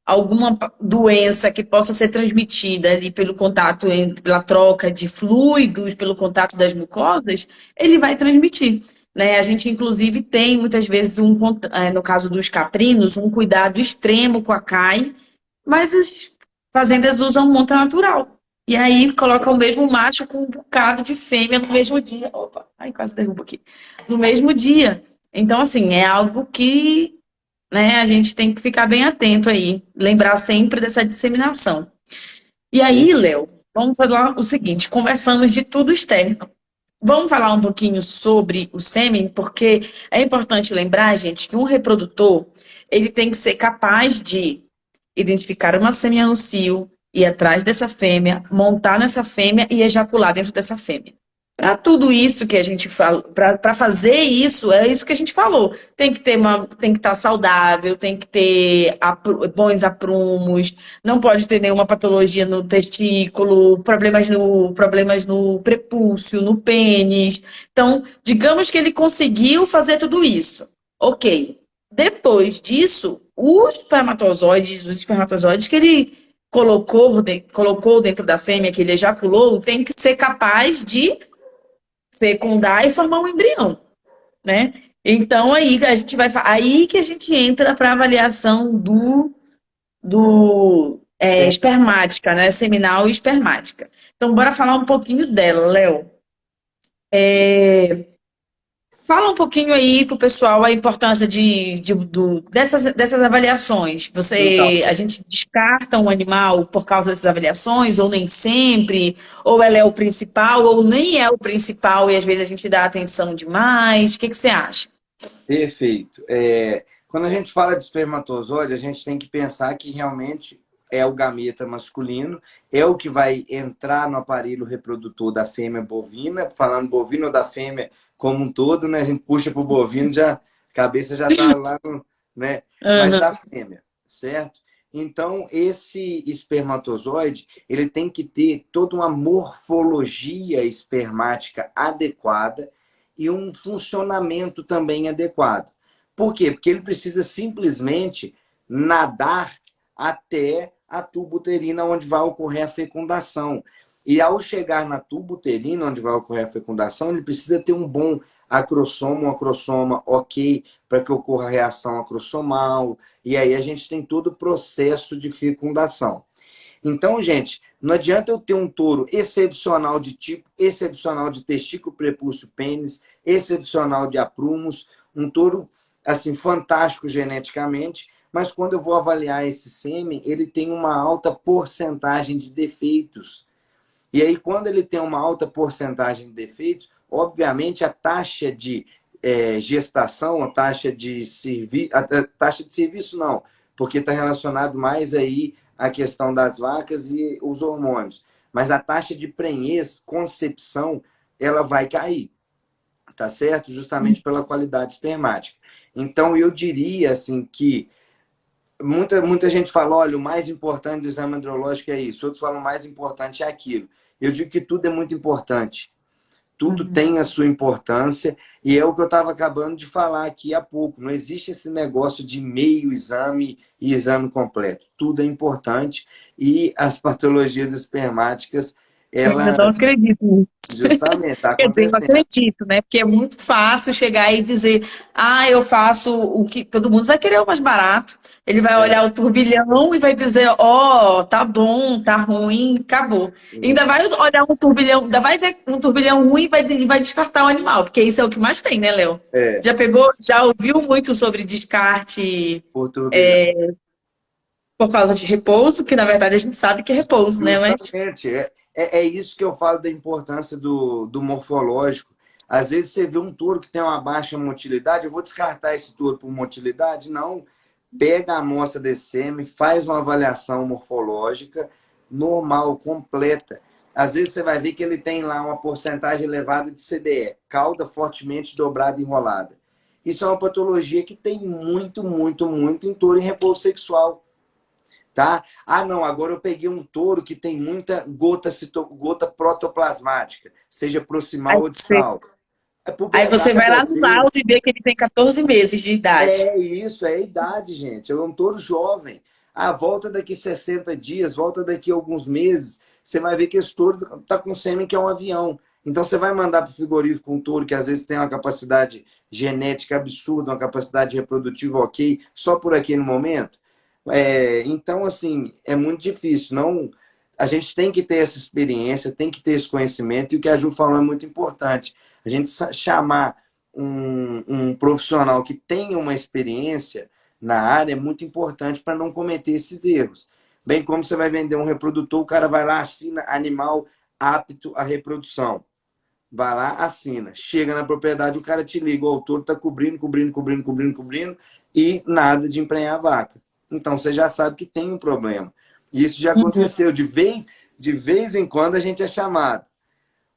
alguma doença que possa ser transmitida ali pelo contato, pela troca de fluidos, pelo contato das mucosas, ele vai transmitir. né? A gente, inclusive, tem muitas vezes, no caso dos caprinos, um cuidado extremo com a CAI, mas as fazendas usam monta natural. E aí coloca o mesmo macho com um bocado de fêmea no mesmo dia. Opa, ai, quase derrubo aqui. No mesmo dia. Então, assim, é algo que, né, a gente tem que ficar bem atento aí, lembrar sempre dessa disseminação. E aí, Léo, vamos falar o seguinte: conversamos de tudo externo. Vamos falar um pouquinho sobre o sêmen, porque é importante lembrar, gente, que um reprodutor ele tem que ser capaz de identificar uma fêmea no cio, ir atrás dessa fêmea, montar nessa fêmea e ejacular dentro dessa fêmea. Para tudo isso que a gente fala, para fazer isso, é isso que a gente falou. Tem que estar saudável, tem que ter bons aprumos, não pode ter nenhuma patologia no testículo, problemas no prepúcio, no pênis. Então, digamos que ele conseguiu fazer tudo isso. Ok. Depois disso, os espermatozoides que ele colocou dentro da fêmea, que ele ejaculou, tem que ser capaz de fecundar e formar um embrião, né? Então aí que a gente entra para a avaliação do espermática, né? Seminal e espermática. Então, bora falar um pouquinho dela, Léo. Fala um pouquinho aí pro pessoal a importância dessas avaliações. Então, A gente descarta um animal por causa dessas avaliações, ou nem sempre, ou ela é o principal, ou nem é o principal, e às vezes a gente dá atenção demais. O que que você acha? perfeito. Quando a gente fala de espermatozoide, a gente tem que pensar que realmente é o gameta masculino, é o que vai entrar no aparelho reprodutor da fêmea bovina, falando bovino ou da fêmea como um todo, né? A gente puxa para o bovino, já, a cabeça já está lá, né? Mas da Aham. fêmea, certo? Então, esse espermatozoide, ele tem que ter toda uma morfologia espermática adequada e um funcionamento também adequado. Por quê? Porque ele precisa simplesmente nadar até a tuba uterina onde vai ocorrer a fecundação. E ao chegar na tuba uterina onde vai ocorrer a fecundação, ele precisa ter um bom acrossoma, um acrossoma ok, para que ocorra a reação acrossomal. E aí a gente tem todo o processo de fecundação. Então, gente, não adianta eu ter um touro excepcional de tipo, excepcional de testículo, prepúcio, pênis, excepcional de aprumos, um touro assim fantástico geneticamente, mas quando eu vou avaliar esse sêmen, ele tem uma alta porcentagem de defeitos. E aí, quando ele tem uma alta porcentagem de defeitos, obviamente a taxa de gestação, a taxa de serviço não, porque está relacionado mais aí à questão das vacas e os hormônios. Mas a taxa de prenhez, concepção, ela vai cair, tá certo? Justamente pela qualidade espermática. Então, eu diria assim que muita gente fala, olha, o mais importante do exame andrológico é isso. Outros falam, o mais importante é aquilo. Eu digo que tudo é muito importante. Tudo Uhum. tem a sua importância e é o que eu estava acabando de falar aqui há pouco. Não existe esse negócio de meio exame e exame completo. Tudo é importante e as patologias espermáticas, Eu ainda não elas acredito. justamente estão Quer dizer, não acontecendo. acredito, né? Porque é muito fácil chegar e dizer, ah, eu faço o que todo mundo vai querer o mais barato. Ele vai olhar É, o turbilhão e vai dizer, ó, tá bom, tá ruim, acabou. Ainda isso. vai olhar um turbilhão, ainda vai ver um turbilhão ruim e vai descartar o animal, porque isso é o que mais tem, né, Léo? É, Já ouviu muito sobre descarte por turbilhão. por causa de repouso, que na verdade a gente sabe que é repouso, né? Mas Justamente, é isso que eu falo da importância do morfológico. Às vezes você vê um touro que tem uma baixa motilidade, eu vou descartar esse touro por motilidade? Não. Pega a amostra desse sêmen, faz uma avaliação morfológica normal, completa. Às vezes você vai ver que ele tem lá uma porcentagem elevada de CDE, cauda fortemente dobrada e enrolada. Isso é uma patologia que tem muito, muito, muito em touro em repouso sexual. Tá? Ah, não, agora eu peguei um touro que tem muita gota protoplasmática, seja aí proximal ou você, distal. É aí você puberdade vai lá nos dele. autos e vê que ele tem 14 meses de idade. É isso, é a idade, gente. É um touro jovem. Ah, volta daqui 60 dias, volta daqui alguns meses, você vai ver que esse touro está com sêmen que é um avião. Então você vai mandar para o frigorífico um touro que às vezes tem uma capacidade genética absurda, uma capacidade reprodutiva ok, só por aquele momento? Então, assim, é muito difícil. Não, a gente tem que ter essa experiência, tem que ter esse conhecimento, e o que a Ju falou é muito importante. A gente chamar um profissional que tenha uma experiência na área é muito importante para não cometer esses erros. Bem como você vai vender um reprodutor, o cara vai lá, assina animal apto à reprodução. Vai lá, assina. Chega na propriedade, o cara te liga, o autor está cobrindo, e nada de emprenhar a vaca. Então você já sabe que tem um problema. E isso já Uhum. aconteceu. De vez em quando a gente é chamado.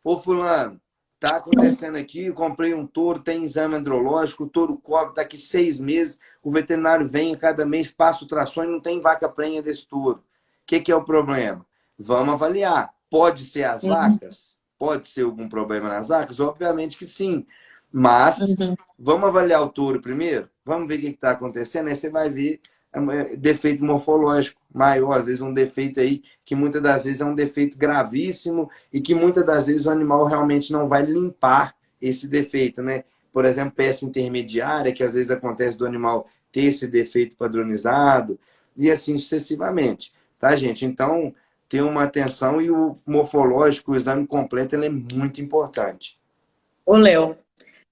Ô fulano, tá acontecendo aqui, eu comprei um touro, tem exame andrológico, o touro cobre daqui 6 meses, o veterinário vem a cada mês, passa ultrassom e não tem vaca prenha desse touro. O que é o problema? Vamos avaliar. Pode ser as Uhum. vacas? Pode ser algum problema nas vacas? Obviamente que sim. Mas Uhum. vamos avaliar o touro primeiro? Vamos ver o que está acontecendo? Aí você vai ver defeito morfológico maior, às vezes um defeito aí que muitas das vezes é um defeito gravíssimo e que muitas das vezes o animal realmente não vai limpar esse defeito, né? Por exemplo, peça intermediária, que às vezes acontece do animal ter esse defeito padronizado e assim sucessivamente, tá, gente? Então, ter uma atenção, e o morfológico, o exame completo, ele é muito importante. Ô, Léo,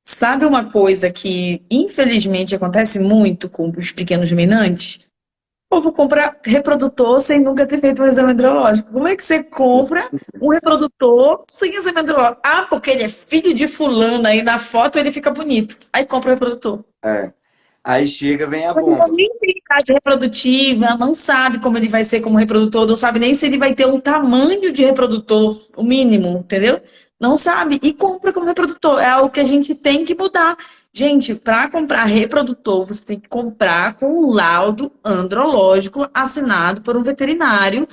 sabe uma coisa que infelizmente acontece muito com os pequenos ruminantes? O povo compra reprodutor sem nunca ter feito um exame andrológico. Como é que você compra um reprodutor sem exame andrológico? Ah, porque ele é filho de fulana e na foto ele fica bonito. Aí compra o reprodutor. É. Aí chega, vem a O animal bomba. nem tem idade reprodutiva, não sabe como ele vai ser como reprodutor, não sabe nem se ele vai ter um tamanho de reprodutor, o mínimo, entendeu? Não sabe e compra como reprodutor. É algo que a gente tem que mudar. Gente, para comprar reprodutor, você tem que comprar com um laudo andrológico assinado por um veterinário,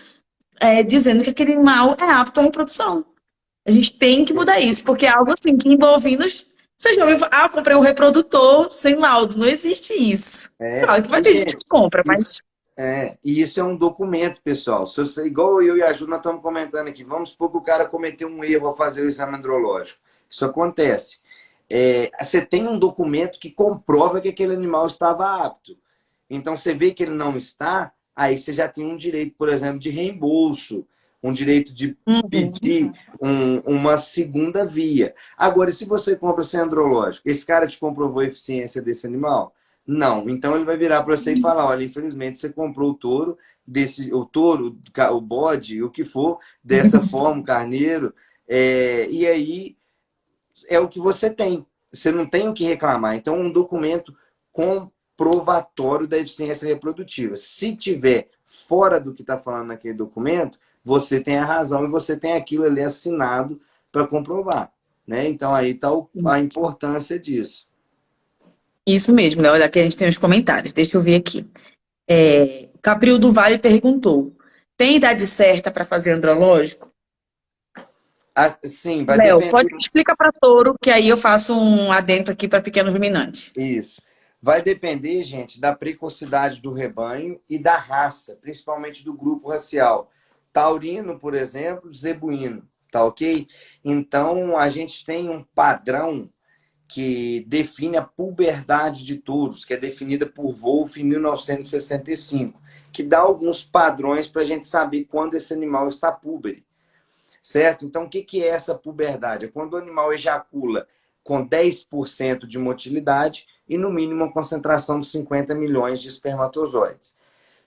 dizendo que aquele animal é apto à reprodução. A gente tem que mudar isso, porque é algo assim que envolvendo. Você já ouviu falar, comprei um reprodutor sem laudo. Não existe isso. Claro que vai E ter gente que gente, compra, isso, mas. e isso é um documento, pessoal. Se você, igual eu e a Ju, nós estamos comentando aqui, vamos supor que o cara cometeu um erro ao fazer o exame andrológico. Isso acontece. Você tem um documento que comprova que aquele animal estava apto. Então, você vê que ele não está, aí você já tem um direito, por exemplo, de reembolso, um direito de Uhum. pedir uma segunda via. Agora, se você compra sem andrológico, esse cara te comprovou a eficiência desse animal? Não. Então, ele vai virar para você e falar: olha, infelizmente você comprou o touro, o bode, o que for, dessa forma, o carneiro, e aí é o que você tem. Você não tem o que reclamar. Então, um documento comprovatório da eficiência reprodutiva. Se tiver fora do que está falando naquele documento, você tem a razão e você tem aquilo ali assinado para comprovar. Né? Então, aí está a importância disso. Isso mesmo, né? Olha, aqui a gente tem os comentários. Deixa eu ver aqui. Capril do Vale perguntou: tem idade certa para fazer andrológico? Sim, vai Léo, pode depender. explicar para touro, que aí eu faço um adendo aqui para pequeno ruminante. Isso. Vai depender, gente, da precocidade do rebanho e da raça, principalmente do grupo racial. Taurino, por exemplo, zebuíno, tá ok? Então, a gente tem um padrão que define a puberdade de touros, que é definida por Wolff em 1965, que dá alguns padrões para a gente saber quando esse animal está púbere, certo? Então, o que é essa puberdade? É quando o animal ejacula com 10% de motilidade e, no mínimo, uma concentração de 50 milhões de espermatozoides.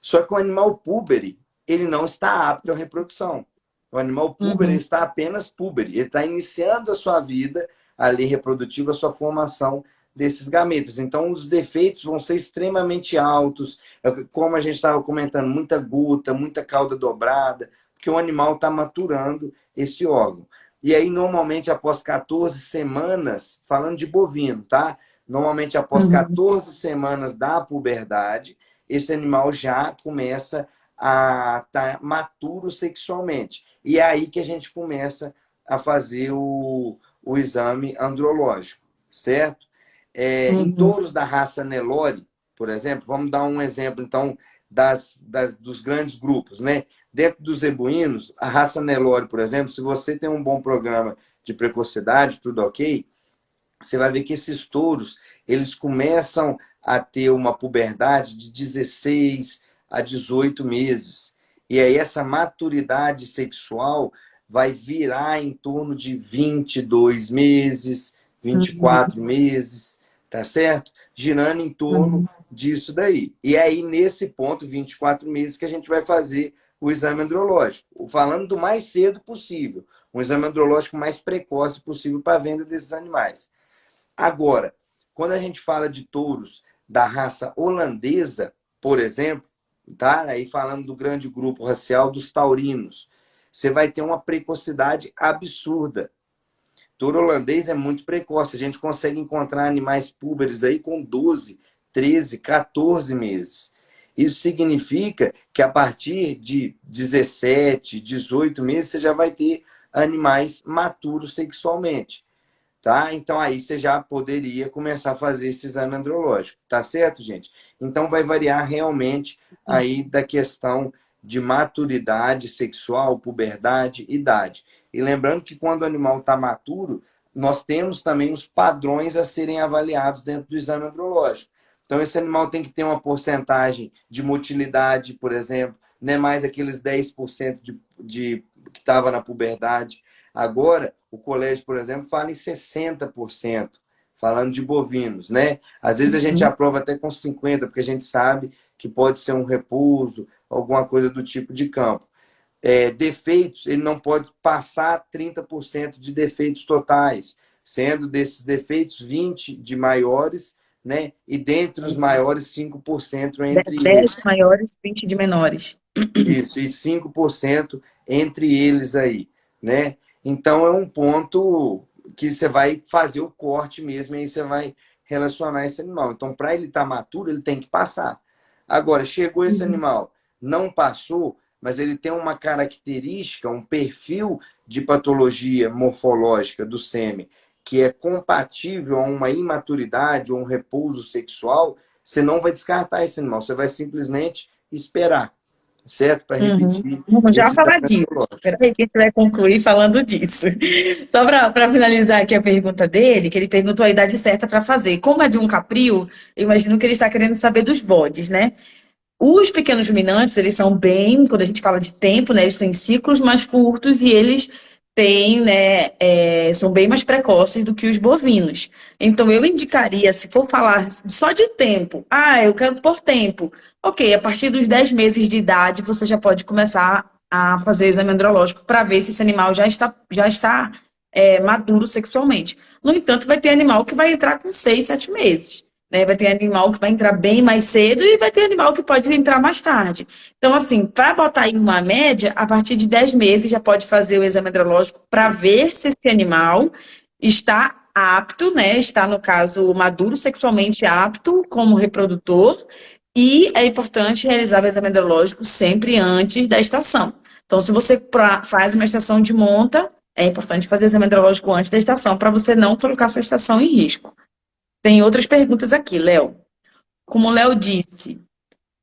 Só que o animal púbere, ele não está apto à reprodução. O animal púbere Uhum. está apenas púbere. Ele está iniciando a sua vida ali reprodutiva, a sua formação desses gametas. Então, os defeitos vão ser extremamente altos. Como a gente estava comentando, muita gota, muita cauda dobrada, porque o animal está maturando esse órgão. E aí, normalmente, após 14 semanas, falando de bovino, tá? Normalmente, após Uhum. 14 semanas da puberdade, esse animal já começa a estar maturo sexualmente. E é aí que a gente começa a fazer o exame andrológico, certo? Em Uhum. touros da raça Nelore, por exemplo, vamos dar um exemplo, então, dos grandes grupos, né? Dentro dos zebuínos, a raça Nelore, por exemplo, se você tem um bom programa de precocidade, tudo ok, você vai ver que esses touros, eles começam a ter uma puberdade de 16 a 18 meses. E aí essa maturidade sexual vai virar em torno de 22 meses, vinte e Uhum. quatro meses, tá certo? Girando em torno Uhum. disso daí. E aí, nesse ponto, 24 meses, que a gente vai fazer o exame andrológico. Falando do mais cedo possível. Um exame andrológico mais precoce possível para a venda desses animais. Agora, quando a gente fala de touros da raça holandesa, por exemplo, tá? Aí falando do grande grupo racial dos taurinos, você vai ter uma precocidade absurda. Touro holandês é muito precoce. A gente consegue encontrar animais púberes aí com 12, 13, 14 meses. Isso significa que a partir de 17, 18 meses você já vai ter animais maturos sexualmente. Tá? Então aí você já poderia começar a fazer esse exame andrológico, tá certo, gente? Então vai variar realmente aí da questão de maturidade sexual, puberdade, idade. E lembrando que quando o animal está maturo, nós temos também os padrões a serem avaliados dentro do exame andrológico. Então esse animal tem que ter uma porcentagem de motilidade, por exemplo, não é mais aqueles 10% que estava na puberdade. Agora, o colégio, por exemplo, fala em 60%, falando de bovinos, né? Às vezes a gente Uhum. aprova até com 50%, porque a gente sabe que pode ser um repouso, alguma coisa do tipo de campo. Defeitos, ele não pode passar 30% de defeitos totais, sendo desses defeitos 20% de maiores, né? E dentre os maiores, 5% entre 10 eles. maiores, 20 de menores. Isso, e 5% entre eles aí, né? Então é um ponto que você vai fazer o corte mesmo, e aí você vai relacionar esse animal. Então, para ele estar maturo, ele tem que passar. Agora, chegou esse Uhum. animal, não passou, mas ele tem uma característica, um perfil de patologia morfológica do sêmen que é compatível a uma imaturidade ou um repouso sexual, você não vai descartar esse animal, você vai simplesmente esperar, certo? Para Uhum. repetir Vamos já esse falar exame disso. neurológico. Espera aí que a gente vai concluir falando disso. Só para finalizar aqui a pergunta dele, que ele perguntou a idade certa para fazer. Como é de um capril, eu imagino que ele está querendo saber dos bodes, né? Os pequenos ruminantes, eles são bem, quando a gente fala de tempo, né, eles têm ciclos mais curtos e eles têm, né, são bem mais precoces do que os bovinos. Então, eu indicaria, se for falar só de tempo, eu quero por tempo. Ok, a partir dos 10 meses de idade, você já pode começar a fazer exame andrológico para ver se esse animal já está maduro sexualmente. No entanto, vai ter animal que vai entrar com 6, 7 meses, né? Vai ter animal que vai entrar bem mais cedo e vai ter animal que pode entrar mais tarde. Então, assim, para botar em uma média, a partir de 10 meses já pode fazer o exame andrológico para ver se esse animal está apto, né? Está, no caso, maduro sexualmente apto como reprodutor. E é importante realizar o exame andrológico sempre antes da estação. Então, se você faz uma estação de monta, é importante fazer o exame andrológico antes da estação para você não colocar sua estação em risco. Tem outras perguntas aqui, Léo. Como o Léo disse,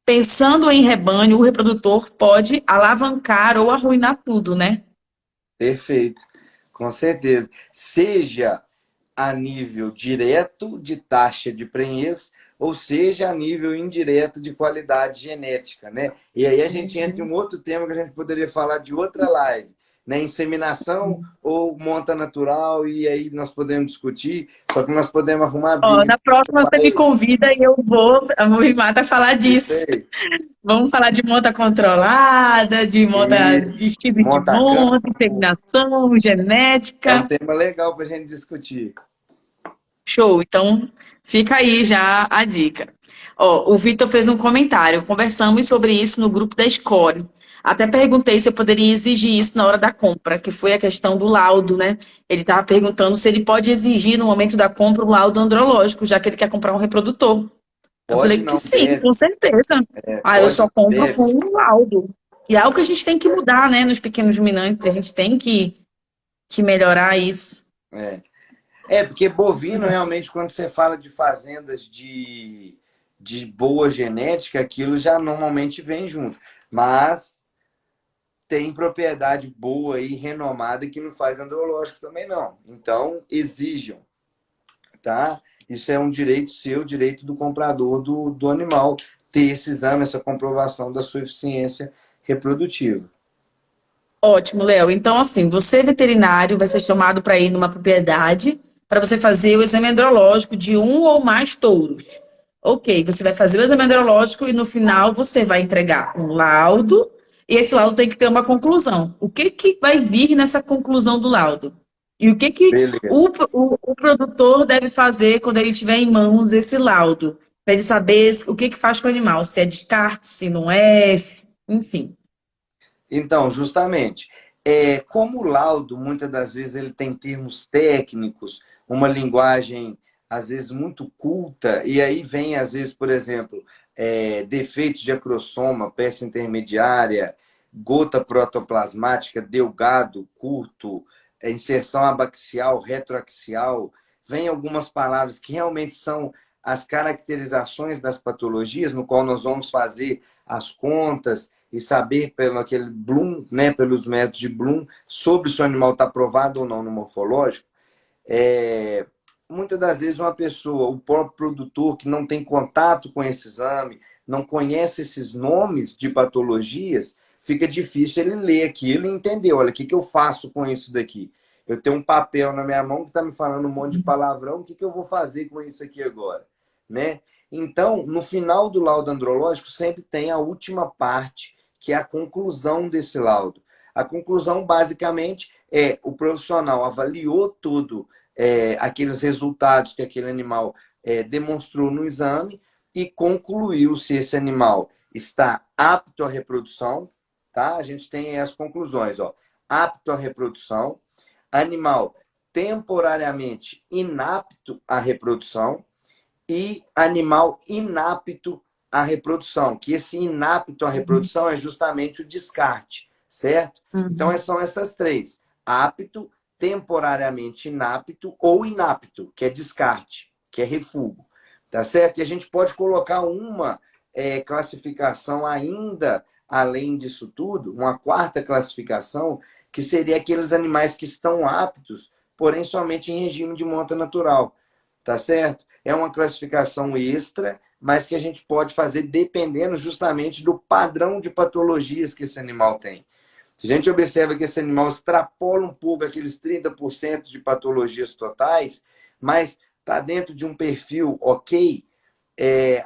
pensando em rebanho, o reprodutor pode alavancar ou arruinar tudo, né? Perfeito, com certeza. Seja a nível direto de taxa de prenhez, ou seja, a nível indireto de qualidade genética, né? E aí a gente entra em um outro tema que a gente poderia falar de outra live, né? Inseminação ou monta natural, e aí nós podemos discutir, só que nós podemos arrumar Ó, briga. na próxima você me convida e eu vou, me mata a falar disso. Perfeito. Vamos falar de monta controlada, de monta, de Isso. estilos de Monta monta, campo. inseminação, É um genética. tema legal para a gente discutir. Show, então fica aí já a dica. Ó, o Vitor fez um comentário. Conversamos sobre isso no grupo da Score. Até perguntei se eu poderia exigir isso na hora da compra, que foi a questão do laudo, né? Ele estava perguntando se ele pode exigir no momento da compra o laudo andrológico, já que ele quer comprar um reprodutor. Eu Pode falei que não, sim, deve. com certeza. Eu Pode só não, compro com deve. um laudo. E é algo que a gente tem que mudar, né, nos pequenos ruminantes. A gente tem que melhorar isso. É. Porque bovino, realmente, quando você fala de fazendas de boa genética, aquilo já normalmente vem junto. Mas tem propriedade boa e renomada que não faz andrológico também não. Então, exijam, tá? Isso é um direito seu, direito do comprador do animal, ter esse exame, essa comprovação da sua eficiência reprodutiva. Ótimo, Léo. Então, assim, você veterinário vai ser chamado para ir numa propriedade para você fazer o exame andrológico de um ou mais touros. Ok, você vai fazer o exame andrológico e no final você vai entregar um laudo e esse laudo tem que ter uma conclusão. O que que vai vir nessa conclusão do laudo? E o que que Beleza. o produtor deve fazer quando ele tiver em mãos esse laudo? Para ele saber o que que faz com o animal, se é descarte, se não é, enfim. Então, justamente, como o laudo, muitas das vezes, ele tem termos técnicos, uma linguagem, às vezes, muito culta, e aí vem, às vezes, por exemplo, defeitos de acrossoma, peça intermediária, gota protoplasmática, delgado, curto, inserção abaxial, retroaxial, vem algumas palavras que realmente são as caracterizações das patologias, no qual nós vamos fazer as contas, e saber pelo aquele Bloom, né, pelos métodos de Bloom, sobre se o animal está aprovado ou não no morfológico, é, muitas das vezes uma pessoa, o próprio produtor que não tem contato com esse exame, não conhece esses nomes de patologias, fica difícil ele ler aquilo e entender, olha, o que, que eu faço com isso daqui? Eu tenho um papel na minha mão que está me falando um monte de palavrão, o que, que eu vou fazer com isso aqui agora? Né? Então, no final do laudo andrológico, sempre tem a última parte, que é a conclusão desse laudo. A conclusão, basicamente, é o profissional avaliou tudo, aqueles resultados que aquele animal demonstrou no exame e concluiu se esse animal está apto à reprodução, tá? A gente tem as conclusões, ó. Apto à reprodução, animal temporariamente inapto à reprodução e animal inapto à reprodução, que esse inapto à reprodução é justamente o descarte, certo? Então Uhum. são essas três: apto, temporariamente inapto ou inapto, que é descarte, que é refúgio, tá certo? E a gente pode colocar uma classificação ainda além disso tudo, uma quarta classificação, que seria aqueles animais que estão aptos, porém somente em regime de monta natural, tá certo? É uma classificação extra, mas que a gente pode fazer dependendo justamente do padrão de patologias que esse animal tem. Se a gente observa que esse animal extrapola um pouco aqueles 30% de patologias totais, mas está dentro de um perfil ok,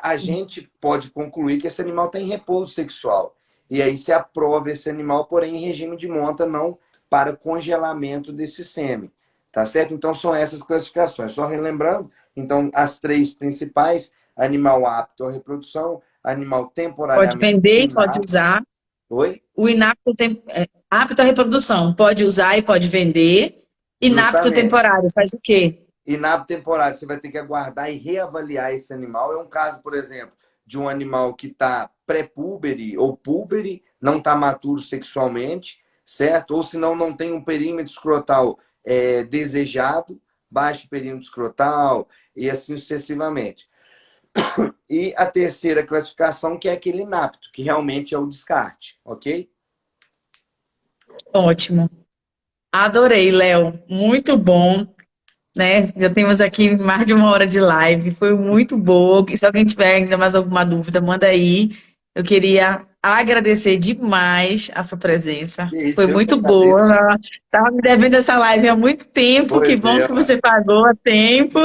a gente pode concluir que esse animal tem repouso sexual. E aí se aprova esse animal, porém em regime de monta, não para congelamento desse sêmen. Tá certo? Então são essas classificações. Só relembrando, então, as três principais: animal apto à reprodução, animal Pode temporariamente vender e pode inapto. usar. Oi? O inapto apto à reprodução, pode usar e pode vender. Inapto Justamente. temporário, faz o quê? Inapto temporário, você vai ter que aguardar e reavaliar esse animal. É um caso, por exemplo, de um animal que está pré-púbere ou púbere, não está maturo sexualmente, certo? Ou senão não tem um perímetro escrotal desejado, baixo perímetro escrotal e assim sucessivamente. E a terceira classificação, que é aquele inapto, que realmente é o descarte, ok? Ótimo. Adorei, Léo. Muito bom, né? Já temos aqui mais de uma hora de live. Foi muito boa. Se alguém tiver ainda mais alguma dúvida, manda aí. Eu queria agradecer demais a sua presença. E é Foi isso, eu que muito agradeço. boa. Estava me devendo essa live há muito tempo. Que Pois bom é, que mano. você pagou a tempo.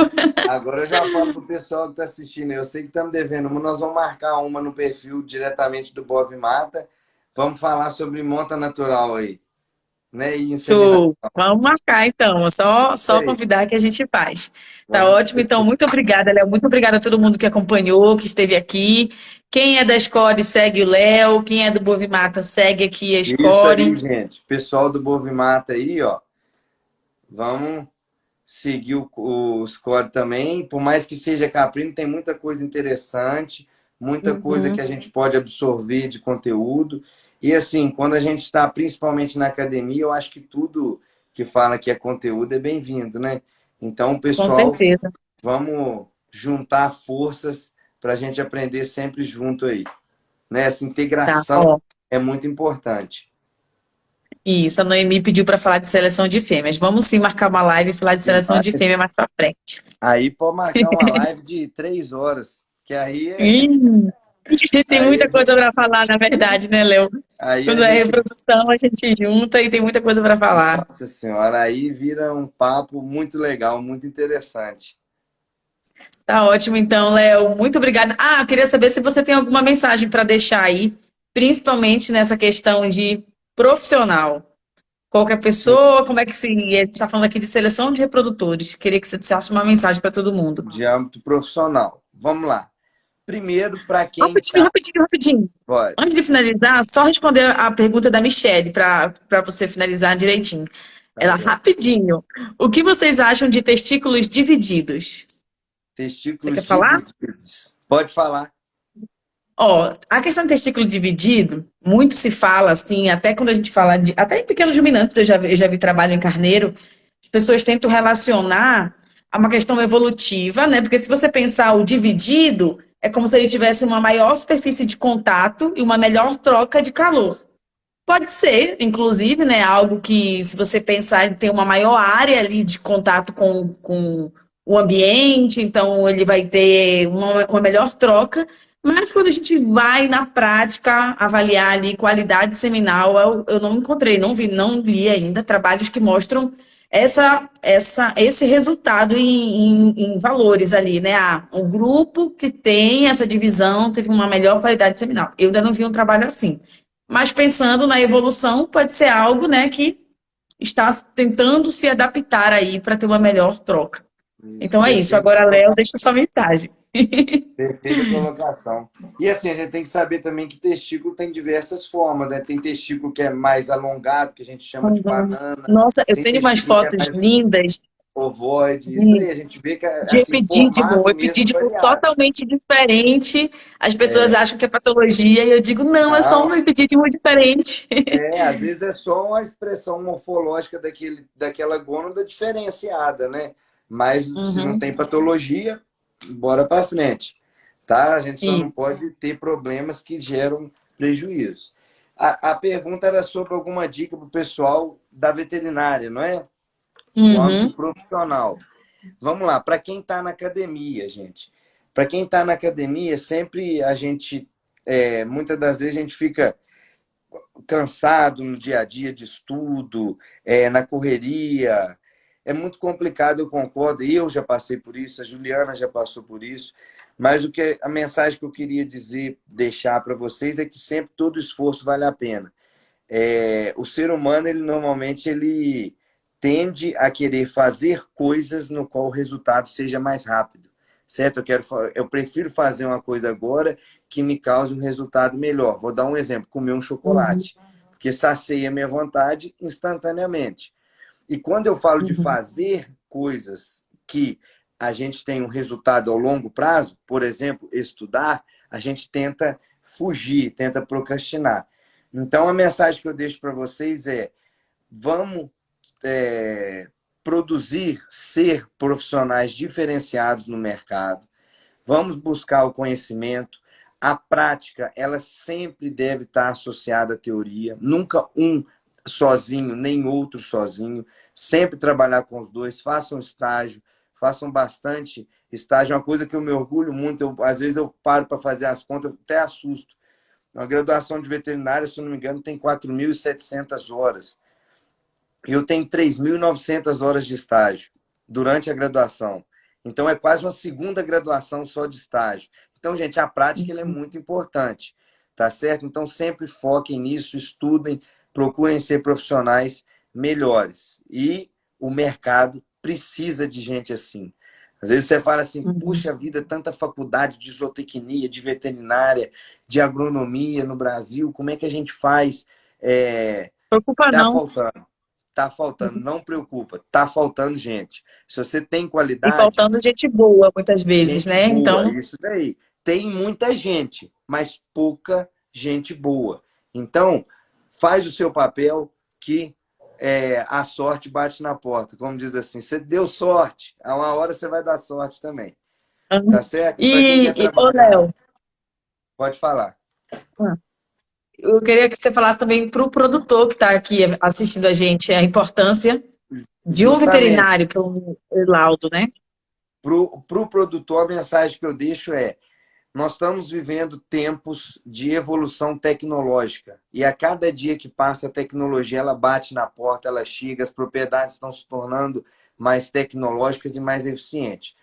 Agora eu já falo pro pessoal que está assistindo. Eu sei que estamos devendo uma, nós vamos marcar uma no perfil diretamente do Bov Mata. Vamos falar sobre monta natural aí, né? E inseminação. Show. Vamos marcar então. Só Aí, convidar que a gente faz. Tá vamos ótimo. Então, discutir. muito obrigada, Léo. Muito obrigada a todo mundo que acompanhou, que esteve aqui. Quem é da Score, segue o Léo. Quem é do Bovimata, segue aqui a Isso aí, Score. gente. Pessoal do Bov Mata aí, ó. Vamos seguir o score também. Por mais que seja caprino, tem muita coisa interessante, muita coisa que Uhum, a gente pode absorver de conteúdo. E assim, quando a gente está principalmente na academia, eu acho que tudo que fala que é conteúdo é bem-vindo, né? Então, com pessoal, certeza. vamos juntar forças para a gente aprender sempre junto aí. Né? Essa Tá, integração ó. é muito importante. Isso, a Noemi pediu para falar de seleção de fêmeas. Vamos sim marcar uma live e falar de seleção de fêmea mais para frente. Aí pode marcar uma live de 3 horas, que Ih, tem aí muita coisa para falar, na verdade, né, Léo? a Quando é gente, reprodução, a gente junta e tem muita coisa para falar. nossa senhora, aí vira um papo muito legal, muito interessante. Tá ótimo, então, Léo. Muito obrigada. Ah, eu queria saber se você tem alguma mensagem para deixar aí, principalmente nessa questão de profissional. Qualquer pessoa, como é que se. A gente está falando aqui de seleção de reprodutores. Queria que você dissesse uma mensagem para todo mundo. De âmbito profissional. Vamos lá. Primeiro, para quem Rapidinho, está. rapidinho, rapidinho. Pode. Antes de finalizar, só responder a pergunta da Michelle para você finalizar direitinho. Tá Ela, joia. rapidinho. O que vocês acham de testículos divididos? Você quer Testículos falar? divididos. Pode falar. Ó, a questão do testículo dividido, muito se fala assim, até quando a gente fala de. Até em pequenos ruminantes, eu já vi trabalho em carneiro, as pessoas tentam relacionar a uma questão evolutiva, né? Porque se você pensar o dividido, é como se ele tivesse uma maior superfície de contato e uma melhor troca de calor. Pode ser, inclusive, né? Algo que, se você pensar, ele tem uma maior área ali de contato com o ambiente, então ele vai ter uma melhor troca. Mas quando a gente vai na prática avaliar ali qualidade seminal, eu não encontrei, não vi, não li ainda trabalhos que mostram esse resultado em valores ali, né? Ah, um grupo que tem essa divisão teve uma melhor qualidade seminal. Eu ainda não vi um trabalho assim. Mas pensando na evolução, pode ser algo, né, que está tentando se adaptar aí para ter uma melhor troca. Isso, Então é isso. perfeito. Agora, Léo, deixa sua mensagem. Perfeita colocação. E assim, a gente tem que saber também que testículo tem diversas formas, né? Tem testículo que é mais alongado, que a gente chama de Uhum. banana. Nossa, eu Tem tenho umas testículo que é fotos mais lindas ovoide. Isso de, aí, a gente vê que, de assim, o epidídimo, formato mesmo epidídimo variado. totalmente diferente. As pessoas acham que é patologia e eu digo, não, é só Não, um epidídimo diferente. às vezes é só uma expressão morfológica daquela gônada diferenciada, né? Mas se não Uhum. tem patologia, bora para frente, tá? A gente só E, não pode ter problemas que geram prejuízo. A pergunta era sobre alguma dica para o pessoal da veterinária, não é? Do âmbito uhum. profissional. Vamos lá, para quem está na academia, gente. Para quem está na academia, sempre a gente, muitas das vezes a gente fica cansado no dia a dia de estudo, na correria. É muito complicado, eu concordo. Eu já passei por isso, a Juliana já passou por isso. Mas a mensagem que eu queria dizer, deixar para vocês é que sempre todo esforço vale a pena. O ser humano, ele normalmente ele tende a querer fazer coisas no qual o resultado seja mais rápido, certo? Eu prefiro fazer uma coisa agora que me cause um resultado melhor. Vou dar um exemplo: comer um Uhum. chocolate, porque sacia a minha vontade instantaneamente. E quando eu falo de Uhum. fazer coisas que a gente tem um resultado ao longo prazo, por exemplo, estudar, a gente tenta fugir, tenta procrastinar. Então, a mensagem que eu deixo para vocês é: vamos produzir, ser profissionais diferenciados no mercado, vamos buscar o conhecimento. A prática, ela sempre deve estar associada à teoria, nunca um sozinho, nem outro sozinho. Sempre trabalhar com os dois, façam estágio, façam bastante estágio. É uma coisa que eu me orgulho muito, às vezes eu paro para fazer as contas, eu até assusto. A graduação de veterinária, se eu não me engano, tem 4.700 horas. Eu tenho 3.900 horas de estágio durante a graduação. Então, é quase uma segunda graduação só de estágio. Então, gente, a prática ela é muito importante, tá certo? Então, sempre foquem nisso, estudem, procurem ser profissionais melhores. E o mercado precisa de gente assim. Às vezes você fala assim: Uhum. puxa vida, tanta faculdade de zootecnia, de veterinária, de agronomia no Brasil, como é que a gente faz? Preocupa Tá não. faltando. Tá faltando, não preocupa, tá faltando gente. Se você tem E qualidade, faltando gente boa, muitas vezes, gente né? boa, Então, isso daí. Tem muita gente, mas pouca gente boa. Então, faz o seu papel que a sorte bate na porta. Como diz assim, você deu sorte, a uma hora você vai dar sorte também. Tá certo? E para quem quer Ô, trabalhar, Léo, pode falar. Eu queria que você falasse também para o produtor que está aqui assistindo a gente a importância de um Justamente, veterinário para um laudo, né? para o produtor, a mensagem que eu deixo é: nós estamos vivendo tempos de evolução tecnológica e a cada dia que passa a tecnologia ela bate na porta, ela chega, as propriedades estão se tornando mais tecnológicas e mais eficientes.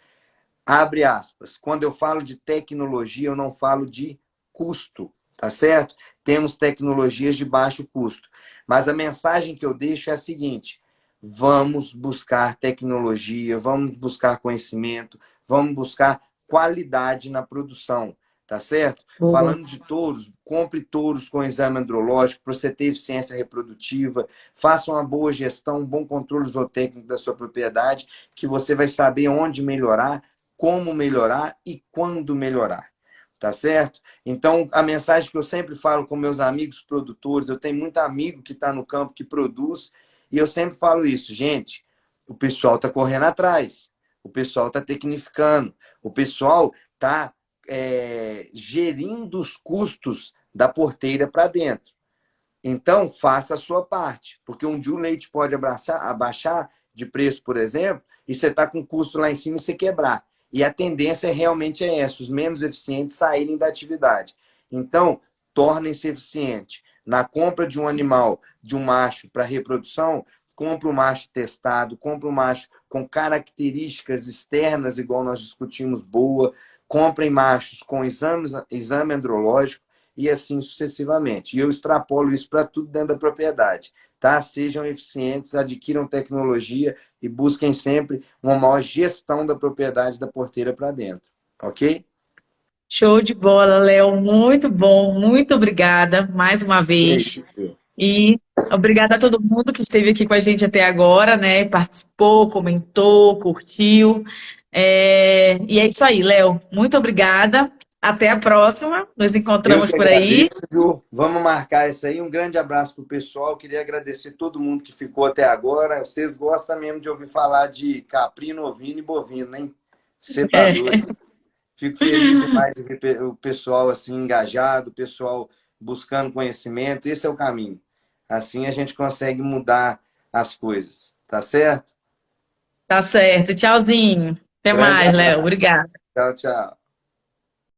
Abre aspas. Quando eu falo de tecnologia, eu não falo de custo, tá certo? Temos tecnologias de baixo custo. Mas a mensagem que eu deixo é a seguinte: vamos buscar tecnologia, vamos buscar conhecimento, vamos buscar qualidade na produção, tá certo? Boa. Falando de touros, compre touros com exame andrológico para você ter eficiência reprodutiva, faça uma boa gestão, um bom controle zootécnico da sua propriedade, que você vai saber onde melhorar, como melhorar e quando melhorar. Tá certo? Então, a mensagem que eu sempre falo com meus amigos produtores, eu tenho muito amigo que está no campo que produz, e eu sempre falo isso, gente, o pessoal está correndo atrás, o pessoal está tecnificando, o pessoal está gerindo os custos da porteira para dentro. Então, faça a sua parte, porque um dia o leite pode abaixar de preço, por exemplo, e você está com o custo lá em cima e você quebrar. E a tendência realmente é essa, os menos eficientes saírem da atividade. Então, tornem-se eficientes. Na compra de um animal, de um macho para reprodução, compra um macho testado, compra um macho com características externas, igual nós discutimos, boa, comprem machos com exame andrológico, e assim sucessivamente. E eu extrapolo isso para tudo dentro da propriedade. Tá? Sejam eficientes, adquiram tecnologia e busquem sempre uma maior gestão da propriedade da porteira para dentro. Ok? Show de bola, Léo. Muito bom. Muito obrigada mais uma É vez. isso. E obrigada a todo mundo que esteve aqui com a gente até agora, né? Participou, comentou, curtiu. E é isso aí, Léo. Muito obrigada. Até a próxima. Nos Eu encontramos que por aí. agradeço, Ju. Vamos marcar isso aí. Um grande abraço para o pessoal. Queria agradecer todo mundo que ficou até agora. Vocês gostam mesmo de ouvir falar de caprino, ovino e bovino, hein? Você tá É, doido. Fico feliz demais de ver o pessoal assim engajado, o pessoal buscando conhecimento. Esse é o caminho. Assim a gente consegue mudar as coisas. Tá certo? tá certo. Tchauzinho. Até Grande mais, Léo. abraço. Obrigada. Tchau, tchau.